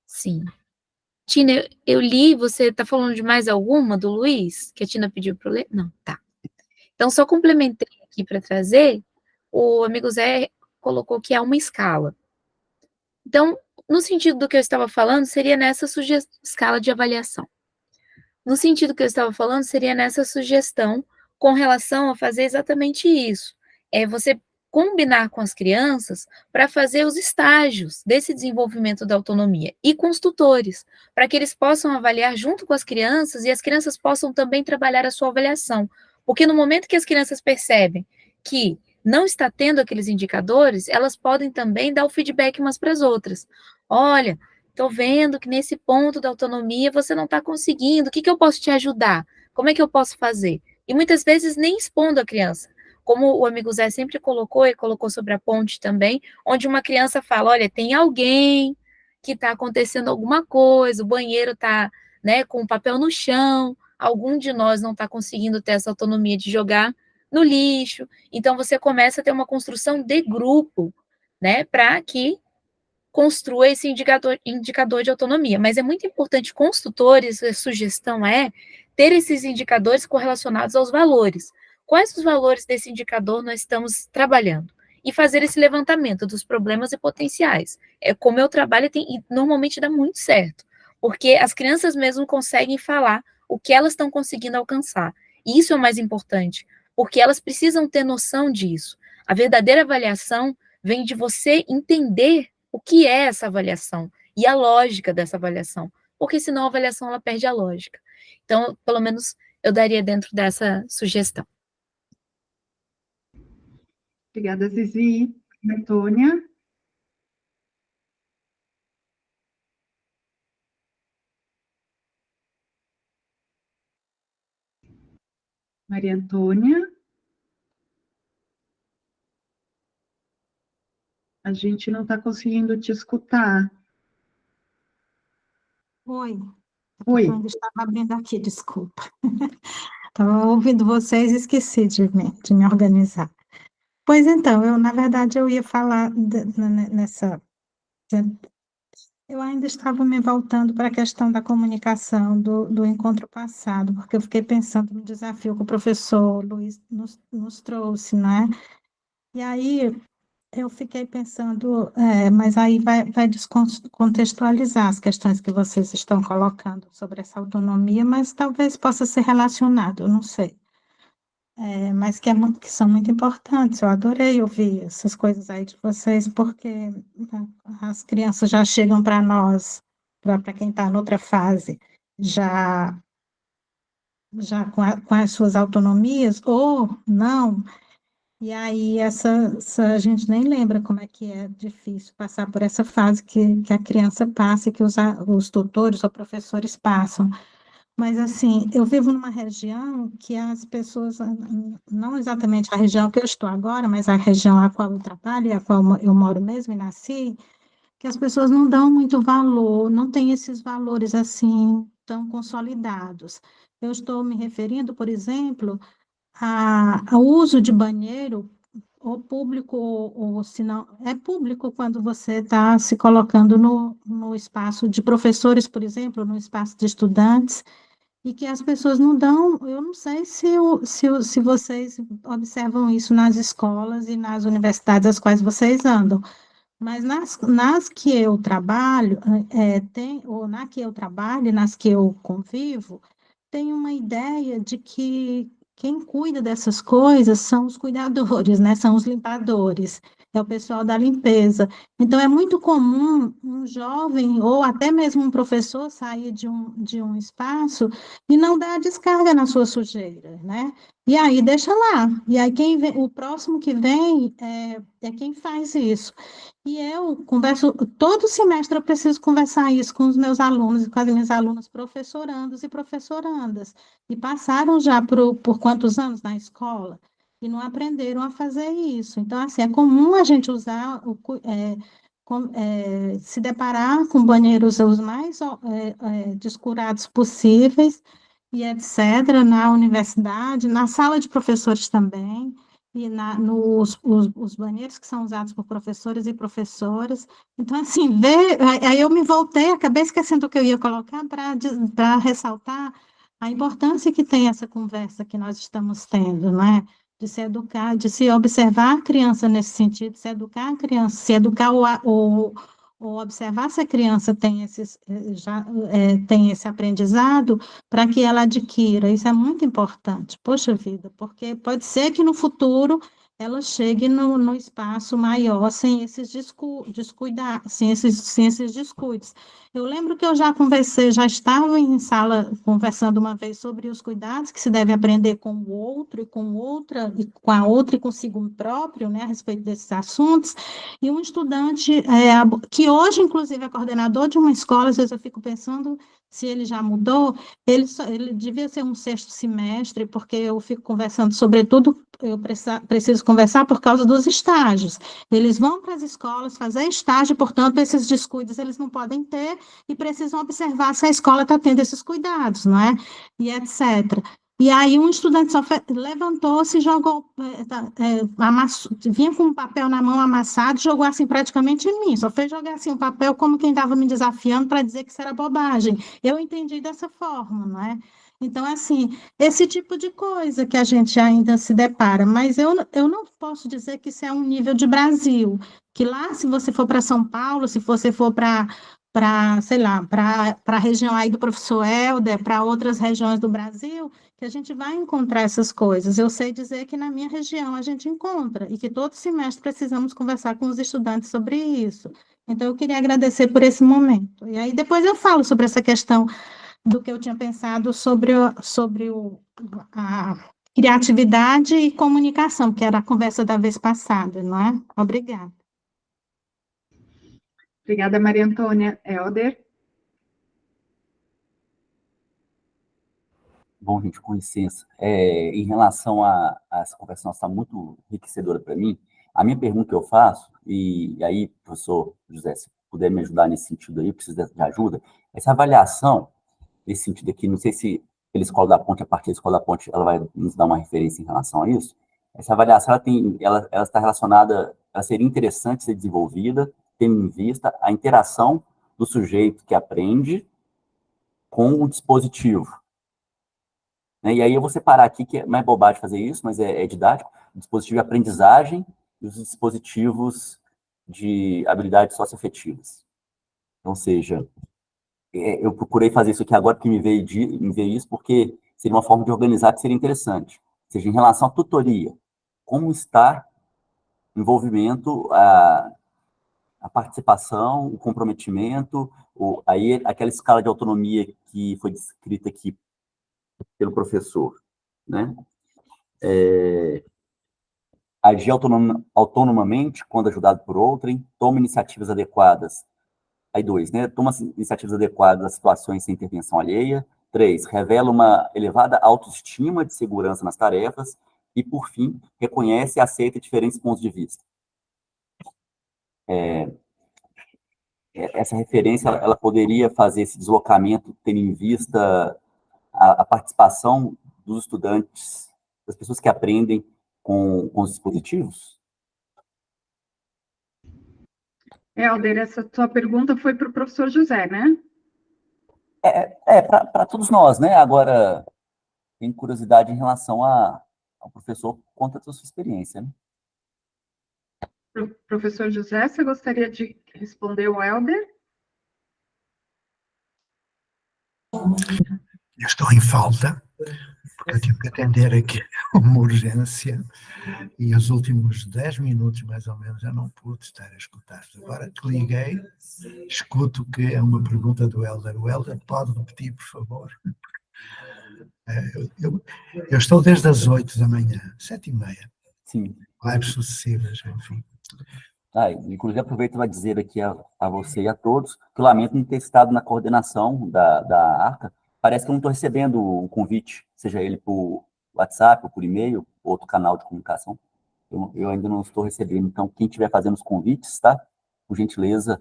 Sim. Tina, eu li, você está falando de mais alguma do Luiz, que a Tina pediu para eu ler? Não, tá. Então, só complementei aqui para trazer, o amigo Zé colocou que é uma escala. Então, no sentido do que eu estava falando, seria nessa escala de avaliação. No sentido que eu estava falando, seria nessa sugestão com relação a fazer exatamente isso. É você combinar com as crianças para fazer os estágios desse desenvolvimento da autonomia e com os tutores, para que eles possam avaliar junto com as crianças e as crianças possam também trabalhar a sua avaliação. Porque no momento que as crianças percebem que não está tendo aqueles indicadores, elas podem também dar o feedback umas para as outras. Olha, estou vendo que nesse ponto da autonomia você não está conseguindo, o que eu posso te ajudar? Como é que eu posso fazer? E muitas vezes nem expondo a criança. Como o amigo Zé sempre colocou, e colocou sobre a ponte também, onde uma criança fala, olha, tem alguém que está acontecendo alguma coisa, o banheiro está, né, com o papel no chão, algum de nós não está conseguindo ter essa autonomia de jogar no lixo. Então, você começa a ter uma construção de grupo, né, para que construa esse indicador de autonomia. Mas é muito importante com os tutores, a sugestão é ter esses indicadores correlacionados aos valores. Quais os valores desse indicador nós estamos trabalhando? E fazer esse levantamento dos problemas e potenciais. É como eu trabalho e normalmente dá muito certo, porque as crianças mesmo conseguem falar o que elas estão conseguindo alcançar. E isso é o mais importante, porque elas precisam ter noção disso. A verdadeira avaliação vem de você entender o que é essa avaliação e a lógica dessa avaliação, porque senão a avaliação ela perde a lógica. Então, pelo menos, eu daria dentro dessa sugestão. Obrigada, Zizi. Antônia? Maria Antônia? A gente não está conseguindo te escutar. Oi. Oi. Eu estava abrindo aqui, desculpa. Estava ouvindo vocês e esqueci de me organizar. Pois então, na verdade, eu ia falar nessa... Eu ainda estava me voltando para a questão da comunicação do encontro passado, porque eu fiquei pensando no desafio que o professor Luiz nos trouxe, né? E aí eu fiquei pensando, mas aí vai descontextualizar as questões que vocês estão colocando sobre essa autonomia, mas talvez possa ser relacionado, eu não sei. Mas que são muito importantes. Eu adorei ouvir essas coisas aí de vocês, porque as crianças já chegam para nós, para quem está noutra fase, já, já com as suas autonomias, ou não. E aí a gente nem lembra como é que é difícil passar por essa fase que a criança passa e que os tutores ou professores passam. Mas, assim, eu vivo numa região que as pessoas, não exatamente a região que eu estou agora, mas a região a qual eu trabalho e a qual eu moro mesmo e nasci, que as pessoas não dão muito valor, não tem esses valores, assim, tão consolidados. Eu estou me referindo, por exemplo, ao uso de banheiro, ou público, ou se não, é público quando você está se colocando no espaço de professores, por exemplo, no espaço de estudantes, e que as pessoas não dão, eu não sei se vocês observam isso nas escolas e nas universidades às quais vocês andam, mas nas que eu trabalho, ou na que eu trabalho, e nas que eu convivo, tem uma ideia de que quem cuida dessas coisas são os cuidadores, né? São os limpadores, é o pessoal da limpeza. Então, é muito comum um jovem ou até mesmo um professor sair de um espaço e não dar a descarga na sua sujeira, né? E aí deixa lá. E aí o próximo que vem é quem faz isso. E eu converso, todo semestre eu preciso conversar isso com os meus alunos e com as minhas alunas professorandos e professorandas. E passaram já por quantos anos na escola e não aprenderam a fazer isso. Então, assim, é comum a gente usar, se deparar com banheiros os mais descurados possíveis e etc., na universidade, na sala de professores também e os banheiros que são usados por professores e professoras. Então, assim, aí eu me voltei, acabei esquecendo o que eu ia colocar para ressaltar a importância que tem essa conversa que nós estamos tendo, não é? De se educar, de se observar a criança nesse sentido, se educar a criança, se educar ou observar se a criança tem esse aprendizado para que ela adquira. Isso é muito importante. Poxa vida, porque pode ser que no futuro ela chegue no espaço maior sem esses sem esses descuidos. Eu lembro que eu já conversei, já estava em sala conversando uma vez sobre os cuidados que se deve aprender com o outro e com outra, e com a outra e consigo próprio, né, a respeito desses assuntos, e um estudante que hoje, inclusive, é coordenador de uma escola, às vezes eu fico pensando se ele já mudou, ele devia ser um sexto semestre, porque eu fico conversando, sobretudo, eu preciso conversar por causa dos estágios. Eles vão para as escolas fazer estágio, portanto, esses descuidos eles não podem ter e precisam observar se a escola está tendo esses cuidados, não é? E etc. E aí um estudante só levantou-se, jogou, vinha com um papel na mão amassado, jogou assim praticamente em mim, só fez jogar assim um papel como quem estava me desafiando para dizer que isso era bobagem. Eu entendi dessa forma, não é? Então, assim, esse tipo de coisa que a gente ainda se depara, mas eu não posso dizer que isso é um nível de Brasil, que lá, se você for para São Paulo, se você for sei lá, para a região aí do professor Helder, para outras regiões do Brasil, que a gente vai encontrar essas coisas. Eu sei dizer que na minha região a gente encontra, e que todo semestre precisamos conversar com os estudantes sobre isso. Então, eu queria agradecer por esse momento. E aí, depois eu falo sobre essa questão do que eu tinha pensado sobre a criatividade e comunicação, que era a conversa da vez passada, não é? Obrigada. Obrigada, Maria Antônia. Helder? Bom, gente, com licença. Em relação a essa conversa nossa, está muito enriquecedora para mim. A minha pergunta que eu faço, e aí, professor José, se puder me ajudar nesse sentido aí, eu preciso de ajuda, essa avaliação, nesse sentido aqui, não sei se pela Escola da Ponte, a partir da Escola da Ponte, ela vai nos dar uma referência em relação a isso. Essa avaliação, ela está relacionada, ela seria interessante ser desenvolvida, tendo em vista a interação do sujeito que aprende com o dispositivo. Né? E aí eu vou separar aqui, que é mais bobagem fazer isso, mas é didático, o dispositivo de aprendizagem e os dispositivos de habilidades socioafetivas. Ou seja, eu procurei fazer isso aqui agora, porque me veio isso, porque seria uma forma de organizar que seria interessante. Ou seja, em relação à tutoria, como está o envolvimento, a participação, o comprometimento, aí aquela escala de autonomia que foi descrita aqui pelo professor, né? Agir autonomamente quando ajudado por outrem, toma iniciativas adequadas. Aí 2, né? Toma iniciativas adequadas às situações sem intervenção alheia. 3, revela uma elevada autoestima de segurança nas tarefas. E, por fim, reconhece e aceita diferentes pontos de vista. Essa referência, ela poderia fazer esse deslocamento, tendo em vista a participação dos estudantes, das pessoas que aprendem com os dispositivos? Helder, essa tua pergunta foi para o professor José, né? Para todos nós, né? Agora, tem curiosidade em relação ao professor, conta a sua experiência, né? Professor José, você gostaria de responder o Helder? Eu estou em falta, porque eu tive que atender aqui uma urgência, e os últimos 10 minutos, mais ou menos, eu não pude estar a escutar. Agora que liguei, escuto que é uma pergunta do Helder. O Helder pode repetir, por favor? Eu estou desde as 8 da manhã, 7h30. Sim. Lives sucessivas, enfim. Inclusive, aproveito para dizer aqui a você e a todos que lamento não ter estado na coordenação da ARCA. Parece que eu não estou recebendo o convite, seja ele por WhatsApp, ou por e-mail, ou outro canal de comunicação. Eu ainda não estou recebendo. Então, quem estiver fazendo os convites, tá? Por gentileza,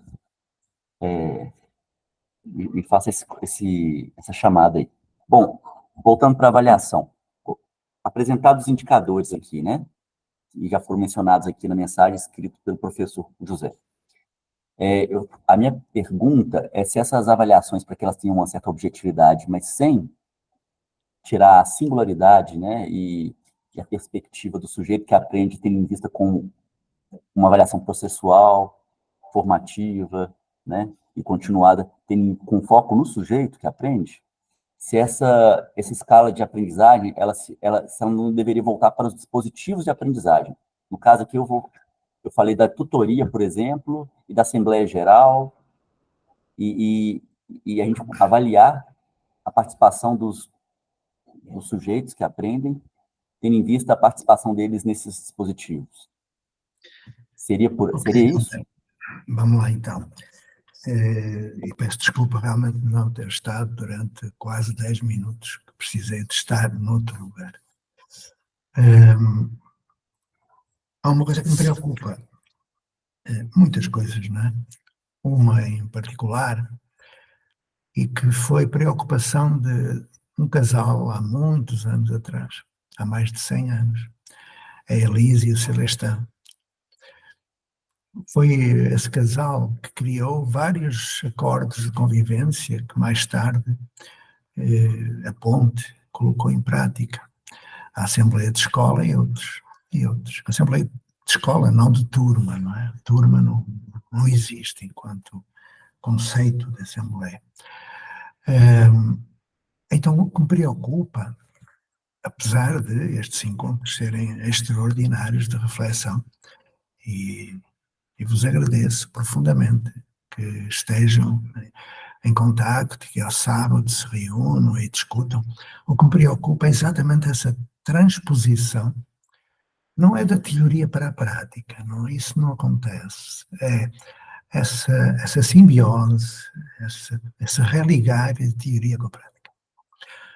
me faça essa chamada aí. Bom, voltando para a avaliação. Apresentados os indicadores aqui, né? E já foram mencionados aqui na mensagem escrita pelo professor José. A minha pergunta é se essas avaliações, para que elas tenham uma certa objetividade, mas sem tirar a singularidade, né, e a perspectiva do sujeito que aprende, tendo em vista como uma avaliação processual, formativa, né, e continuada, com foco no sujeito que aprende, se essa escala de aprendizagem, ela não deveria voltar para os dispositivos de aprendizagem. No caso aqui, eu falei da tutoria, por exemplo, e da Assembleia Geral, e a gente avaliar a participação dos sujeitos que aprendem, tendo em vista a participação deles nesses dispositivos. Seria isso? Vamos lá, então. E peço desculpa realmente não ter estado durante quase 10 minutos, que precisei de estar noutro lugar. Há uma coisa que me preocupa, muitas coisas, não é? Uma em particular, e que foi preocupação de um casal há muitos anos atrás, há mais de 100 anos, a Elise e o Celestão. Foi esse casal que criou vários acordos de convivência que mais tarde a Ponte colocou em prática. A Assembleia de Escola e outros. A Assembleia de Escola, não de turma, não é? Turma não existe enquanto conceito de Assembleia. Então, o que me preocupa, apesar de estes encontros serem extraordinários de reflexão, e vos agradeço profundamente que estejam em contacto, que ao sábado se reúnam e discutam. O que me preocupa é exatamente essa transposição, não é da teoria para a prática, isso não acontece, é essa simbiose, essa religar de teoria com a prática.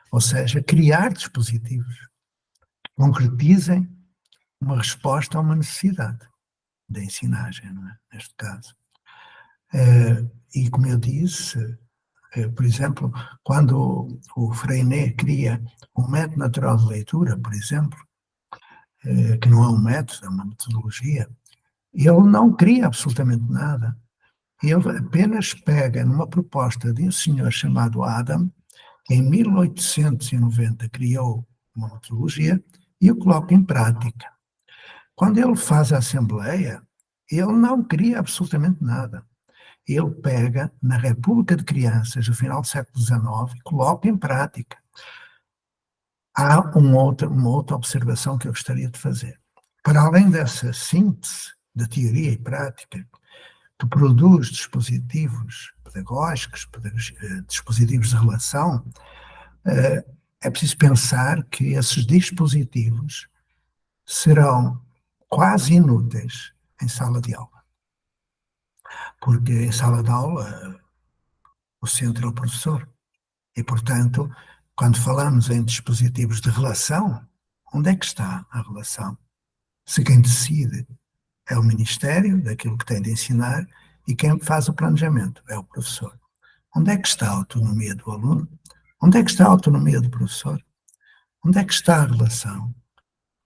Ou seja, criar dispositivos que concretizem uma resposta a uma necessidade da ensinagem, não é? Neste caso. E como eu disse, por exemplo, quando o Freinet cria um método natural de leitura, por exemplo, que não é um método, é uma metodologia, ele não cria absolutamente nada. Ele apenas pega numa proposta de um senhor chamado Adam, que em 1890 criou uma metodologia, e o coloca em prática. Quando ele faz a assembleia, ele não cria absolutamente nada. Ele pega na República de Crianças, no final do século XIX, e coloca em prática. Há uma outra observação que eu gostaria de fazer. Para além dessa síntese de teoria e prática, que produz dispositivos pedagógicos, dispositivos de relação, é preciso pensar que esses dispositivos serão quase inúteis em sala de aula. Porque em sala de aula o centro é o professor. E, portanto, quando falamos em dispositivos de relação, onde é que está a relação? Se quem decide é o Ministério, daquilo que tem de ensinar, e quem faz o planejamento é o professor. Onde é que está a autonomia do aluno? Onde é que está a autonomia do professor? Onde é que está a relação?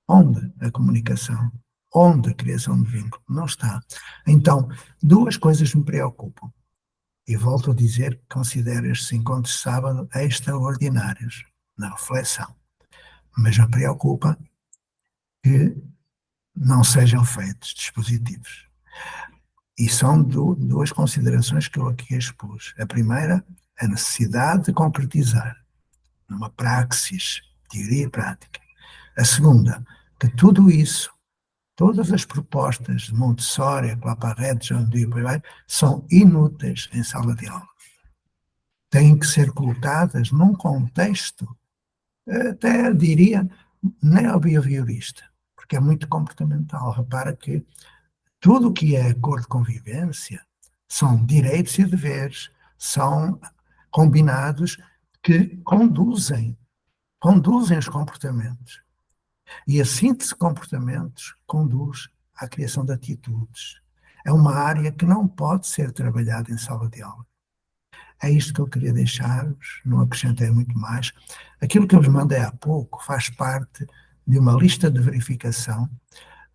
Onde a comunicação? Onde a criação de vínculo? Não está. Então, duas coisas me preocupam. E volto a dizer que considero estes encontros de sábado extraordinários na reflexão. Mas me preocupa que não sejam feitos dispositivos. E são duas considerações que eu aqui expus. A primeira, a necessidade de concretizar numa praxis, teoria e prática. A segunda, que tudo isso, todas as propostas de Montessori, Claparede, John Dewey, são inúteis em sala de aula. Têm que ser colocadas num contexto, até diria, neobehaviorista, porque é muito comportamental. Repara que tudo o que é acordo de convivência são direitos e deveres, são combinados que conduzem os comportamentos. E a síntese de comportamentos conduz à criação de atitudes. É uma área que não pode ser trabalhada em sala de aula. É isto que eu queria deixar-vos, não acrescentei muito mais. Aquilo que eu vos mandei há pouco faz parte de uma lista de verificação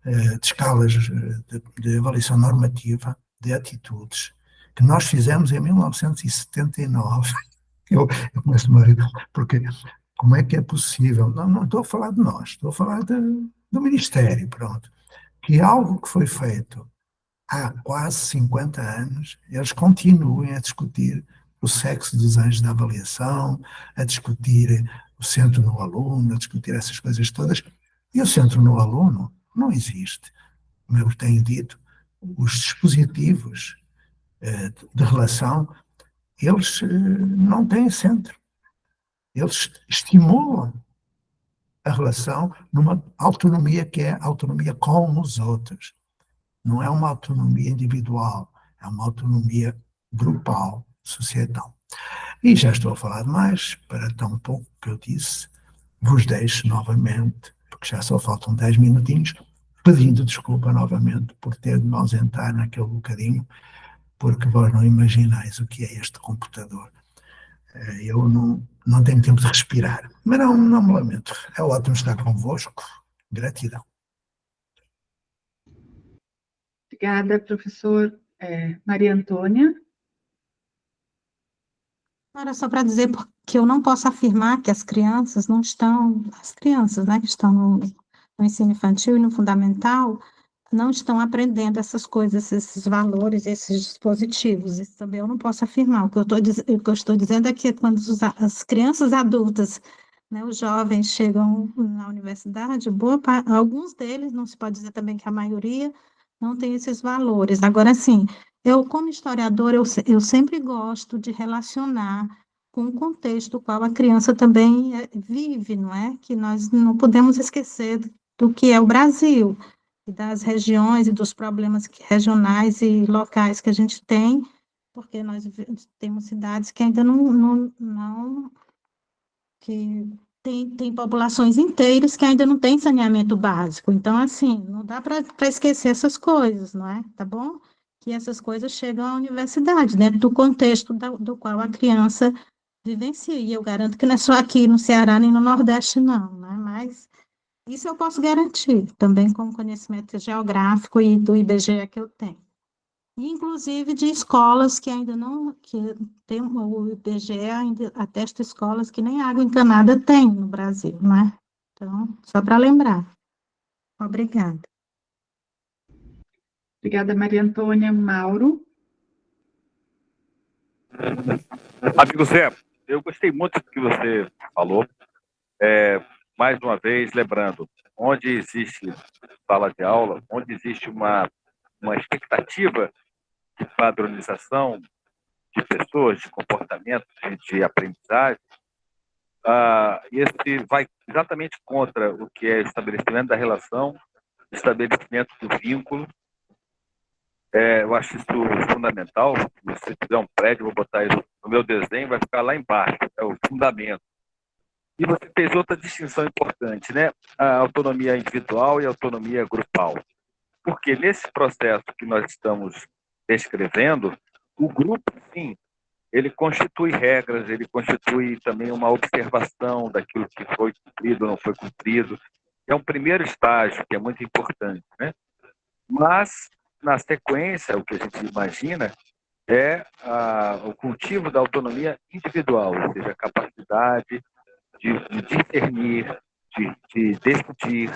de escalas de avaliação normativa de atitudes que nós fizemos em 1979. Eu começo a rir, porque como é que é possível? Não estou a falar de nós, estou a falar do Ministério, pronto. Que algo que foi feito há quase 50 anos, eles continuem a discutir o sexo dos anjos da avaliação, a discutir o centro no aluno, a discutir essas coisas todas. E o centro no aluno não existe. Como eu tenho dito, os dispositivos de relação, eles não têm centro. Eles estimulam a relação numa autonomia que é autonomia com os outros. Não é uma autonomia individual, é uma autonomia grupal, societal. E já estou a falar demais, para tão pouco que eu disse, vos deixo novamente, porque já só faltam 10 minutinhos, pedindo desculpa novamente por ter de me ausentar naquele bocadinho, porque vós não imaginais o que é este computador. Eu não tenho tempo de respirar, mas não me lamento. É ótimo estar convosco. Gratidão. Obrigada, professor Maria Antônia. Era só para dizer que eu não posso afirmar que as crianças, né, que estão no ensino infantil e no fundamental, não estão aprendendo essas coisas, esses valores, esses dispositivos. Isso também eu não posso afirmar. O que eu estou dizendo é que quando as crianças adultas, né, os jovens chegam na universidade, alguns deles, não se pode dizer também que a maioria, não tem esses valores. Agora, sim, eu, como historiadora, eu sempre gosto de relacionar com o contexto qual a criança também vive, não é? Que nós não podemos esquecer do que é o Brasil, e das regiões e dos problemas regionais e locais que a gente tem, porque nós temos cidades que ainda que tem populações inteiras que ainda não têm saneamento básico. Então, assim, não dá para esquecer essas coisas, não é? Tá bom? Que essas coisas chegam à universidade, dentro do contexto do qual a criança vivencia. E eu garanto que não é só aqui no Ceará nem no Nordeste, não, né? Mas isso eu posso garantir, também com o conhecimento geográfico e do IBGE que eu tenho. inclusive de escolas que ainda não, que tem o IBGE ainda atesta escolas que nem água encanada tem no Brasil, né? Então, só para lembrar. Obrigada. Obrigada, Maria Antônia. Mauro? Amigo Zé, eu gostei muito do que você falou. Mais uma vez, lembrando, onde existe sala de aula, onde existe uma expectativa de padronização de pessoas, de comportamento, de aprendizagem, esse vai exatamente contra o que é estabelecimento da relação, estabelecimento do vínculo. Eu acho isso fundamental. Se você tiver um prédio, vou botar isso no meu desenho, vai ficar lá embaixo, é o fundamento. E você fez outra distinção importante, né? A autonomia individual e a autonomia grupal. Porque nesse processo que nós estamos descrevendo, o grupo, sim, ele constitui regras, ele constitui também uma observação daquilo que foi cumprido ou não foi cumprido. É um primeiro estágio que é muito importante, né? Mas, na sequência, o que a gente imagina é o cultivo da autonomia individual, ou seja, a capacidade de discernir, de decidir,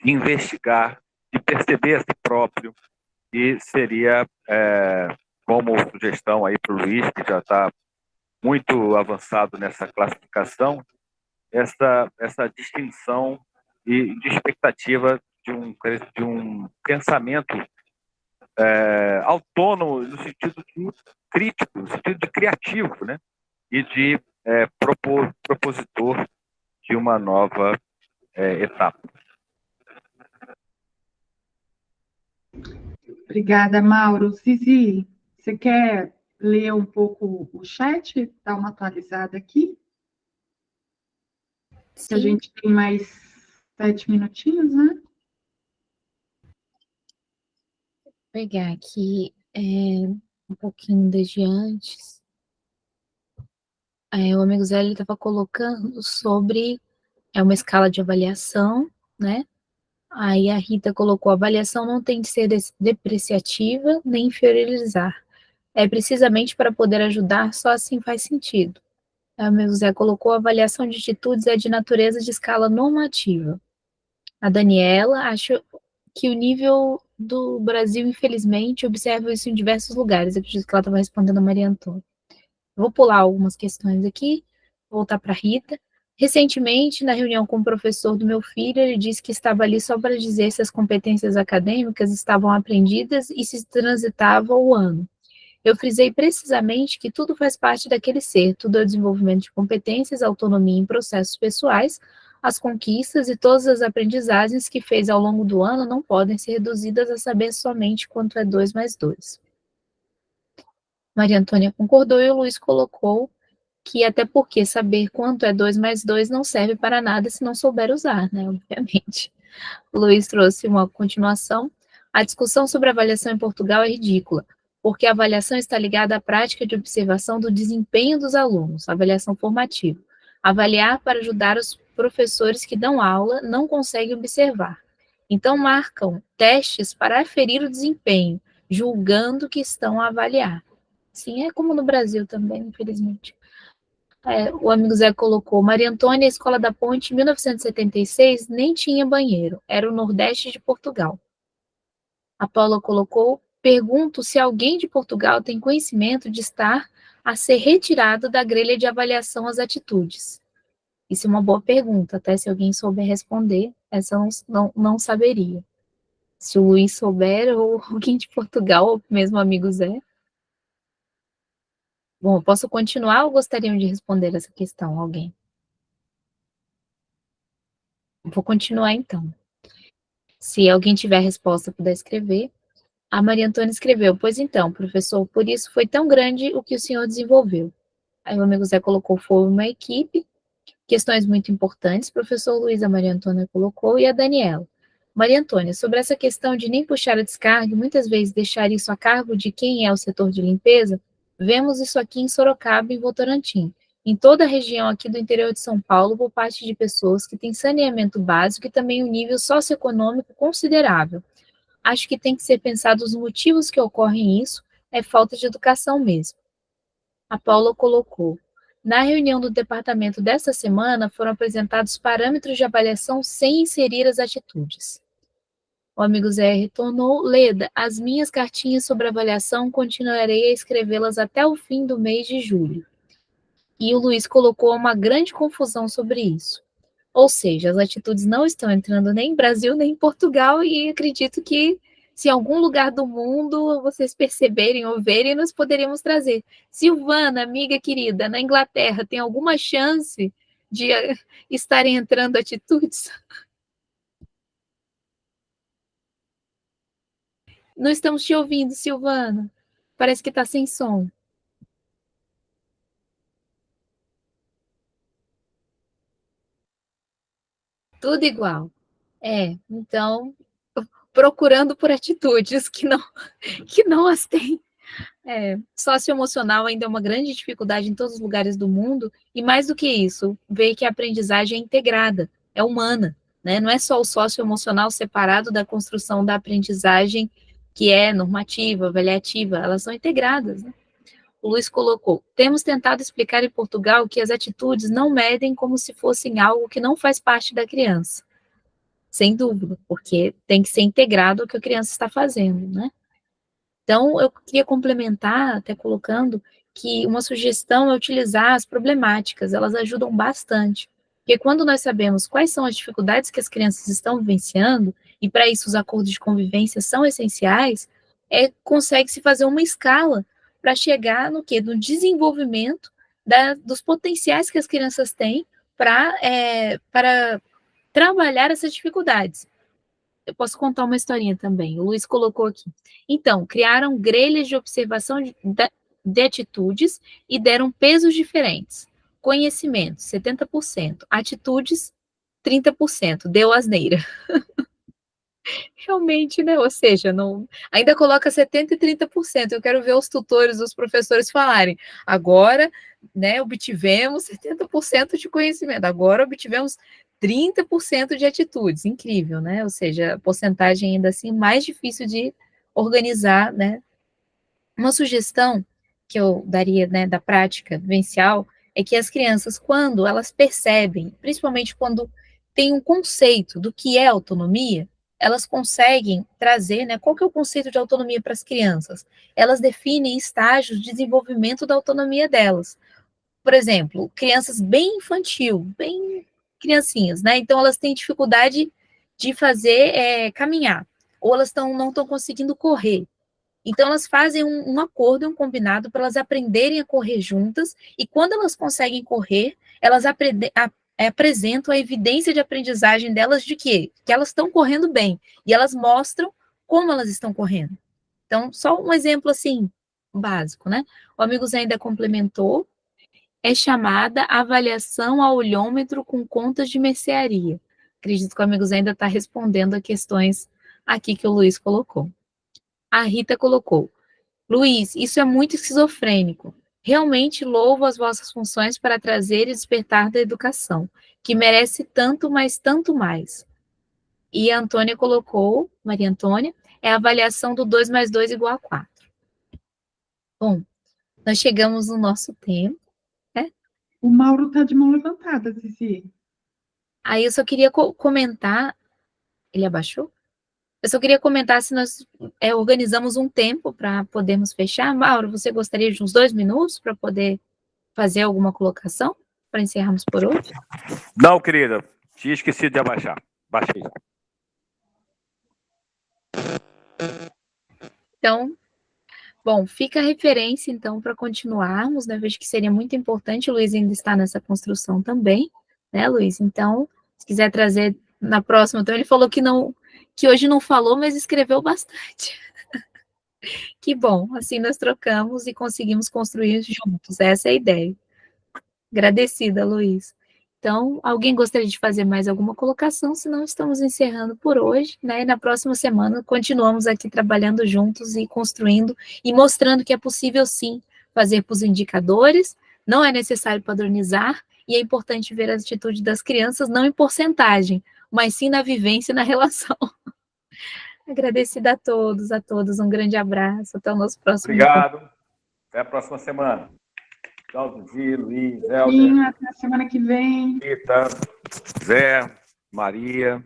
de investigar, de perceber a si próprio, e seria, como sugestão aí para o Luiz, que já está muito avançado nessa classificação, essa distinção e de expectativa de um pensamento autônomo no sentido de crítico, no sentido de criativo, né? E de propositor de uma nova etapa. Obrigada, Mauro. Zizi, você quer ler um pouco o chat? Dar uma atualizada aqui? Que a Sim, gente tem mais 7 minutinhos, né? vou pegar aqui um pouquinho desde antes. O amigo Zé estava colocando sobre uma escala de avaliação, né? Aí a Rita colocou: a avaliação não tem de ser depreciativa nem inferiorizar. É precisamente para poder ajudar, só assim faz sentido. Aí o amigo Zé colocou: a avaliação de atitudes é de natureza de escala normativa. A Daniela acha que o nível do Brasil, infelizmente, observa isso em diversos lugares. Eu acredito que ela estava respondendo a Maria Antônia. Vou pular algumas questões aqui, voltar para a Rita. Recentemente, na reunião com o professor do meu filho, ele disse que estava ali só para dizer se as competências acadêmicas estavam aprendidas e se transitava o ano. Eu frisei precisamente que tudo faz parte daquele ser, tudo é o desenvolvimento de competências, autonomia em processos pessoais, as conquistas e todas as aprendizagens que fez ao longo do ano não podem ser reduzidas a saber somente quanto é 2 mais 2. Maria Antônia concordou e o Luiz colocou que até porque saber quanto é 2 mais 2 não serve para nada se não souber usar, né, obviamente. O Luiz trouxe uma continuação. A discussão sobre avaliação em Portugal é ridícula, porque a avaliação está ligada à prática de observação do desempenho dos alunos, avaliação formativa. Avaliar para ajudar os professores que dão aula não conseguem observar. Então, marcam testes para aferir o desempenho, julgando que estão a avaliar. Sim, é como no Brasil também, infelizmente. O amigo Zé colocou: Maria Antônia, a Escola da Ponte, em 1976, nem tinha banheiro, era o Nordeste de Portugal. A Paula colocou: pergunto se alguém de Portugal tem conhecimento de estar a ser retirado da grelha de avaliação às atitudes. Isso é uma boa pergunta, até se alguém souber responder, essa eu não saberia. Se o Luiz souber, ou alguém de Portugal, ou mesmo o amigo Zé. Bom, eu posso continuar ou gostariam de responder essa questão, alguém? Vou continuar então. Se alguém tiver resposta, puder escrever. A Maria Antônia escreveu: pois então, professor, por isso foi tão grande o que o senhor desenvolveu. Aí o amigo Zé colocou: foi uma equipe, questões muito importantes, professor Luiz, a Maria Antônia colocou, e a Daniela. Maria Antônia, sobre essa questão de nem puxar a descarga, muitas vezes deixar isso a cargo de quem é o setor de limpeza, vemos isso aqui em Sorocaba e em Votorantim, em toda a região aqui do interior de São Paulo, por parte de pessoas que têm saneamento básico e também um nível socioeconômico considerável. acho que tem que ser pensado os motivos que ocorrem isso, é falta de educação mesmo. A Paula colocou: na reunião do departamento desta semana foram apresentados parâmetros de avaliação sem inserir as atitudes. O amigo Zé retornou: Leda, as minhas cartinhas sobre avaliação continuarei a escrevê-las até o fim do mês de julho. E o Luiz colocou uma grande confusão sobre isso. Ou seja, as atitudes não estão entrando nem em Brasil, nem em Portugal, e acredito que se em algum lugar do mundo vocês perceberem ou verem, nós poderíamos trazer. Silvana, amiga querida, na Inglaterra, tem alguma chance de estarem entrando atitudes? Não estamos te ouvindo, Silvana. Parece que está sem som. Tudo igual. Então, procurando por atitudes que não as têm. Socioemocional ainda é uma grande dificuldade em todos os lugares do mundo, e mais do que isso, ver que a aprendizagem é integrada, é humana, né? Não é só o socioemocional separado da construção da aprendizagem que é normativa, avaliativa, elas são integradas, né? O Luiz colocou: temos tentado explicar em Portugal que as atitudes não medem como se fossem algo que não faz parte da criança. Sem dúvida, porque tem que ser integrado ao que a criança está fazendo, né? Então, eu queria complementar, até colocando, que uma sugestão é utilizar as problemáticas, elas ajudam bastante. Porque quando nós sabemos quais são as dificuldades que as crianças estão vivenciando, e para isso os acordos de convivência são essenciais, consegue-se fazer uma escala para chegar no quê? No desenvolvimento dos potenciais que as crianças têm para trabalhar essas dificuldades. Eu posso contar uma historinha também. O Luiz colocou aqui. Então, criaram grelhas de observação de atitudes e deram pesos diferentes. Conhecimento, 70%. Atitudes, 30%. Deu asneira. Realmente, né? Ou seja, ainda coloca 70% e 30%. Eu quero ver os tutores, os professores falarem. Agora, né, obtivemos 70% de conhecimento. Agora obtivemos 30% de atitudes. Incrível, né? Ou seja, a porcentagem ainda assim mais difícil de organizar, né? Uma sugestão que eu daria, né, da prática vivencial é que as crianças, quando elas percebem, principalmente quando tem um conceito do que é autonomia, elas conseguem trazer, né, qual que é o conceito de autonomia para as crianças? Elas definem estágios de desenvolvimento da autonomia delas. Por exemplo, crianças bem infantil, bem criancinhas, né? Então, elas têm dificuldade de fazer caminhar, ou elas não estão conseguindo correr. Então, elas fazem um acordo, um combinado, para elas aprenderem a correr juntas, e quando elas conseguem correr, elas apresentam a evidência de aprendizagem delas de quê? Que elas estão correndo bem, e elas mostram como elas estão correndo. Então, só um exemplo, assim, básico, né? O amigo Zé ainda complementou, é chamada avaliação a olhômetro com contas de mercearia. Acredito que o amigo Zé ainda está respondendo a questões aqui que o Luiz colocou. A Rita colocou: Luiz, isso é muito esquizofrênico. Realmente louvo as vossas funções para trazer e despertar da educação, que merece tanto, mas tanto mais. E a Antônia colocou, Maria Antônia, é a avaliação do 2 mais 2 igual a 4. Bom, nós chegamos no nosso tempo. O Mauro está de mão levantada, Zizi. Aí eu só queria comentar. Ele abaixou? Eu só queria comentar se nós organizamos um tempo para podermos fechar. Mauro, você gostaria de uns 2 minutos para poder fazer alguma colocação? Para encerrarmos por hoje? Não, querida. Tinha esquecido de abaixar. Baixei. Então, bom, fica a referência, então, para continuarmos, né? Vejo que seria muito importante. O Luiz ainda está nessa construção também, né, Luiz? Então, se quiser trazer na próxima, então ele falou que hoje não falou, mas escreveu bastante. Que bom, assim nós trocamos e conseguimos construir juntos, essa é a ideia. Agradecida, Luiz. Então, alguém gostaria de fazer mais alguma colocação? Senão, estamos encerrando por hoje, né? E na próxima semana, continuamos aqui trabalhando juntos e construindo e mostrando que é possível, sim, fazer para os indicadores, não é necessário padronizar, e é importante ver a atitude das crianças, não em porcentagem, mas sim na vivência e na relação. Agradecida a todos, um grande abraço, até o nosso próximo Obrigado. Até a próxima semana. Tchau, Zuzi, Luiz, Sim, Helder, até a semana que vem. Rita, Zé, Maria.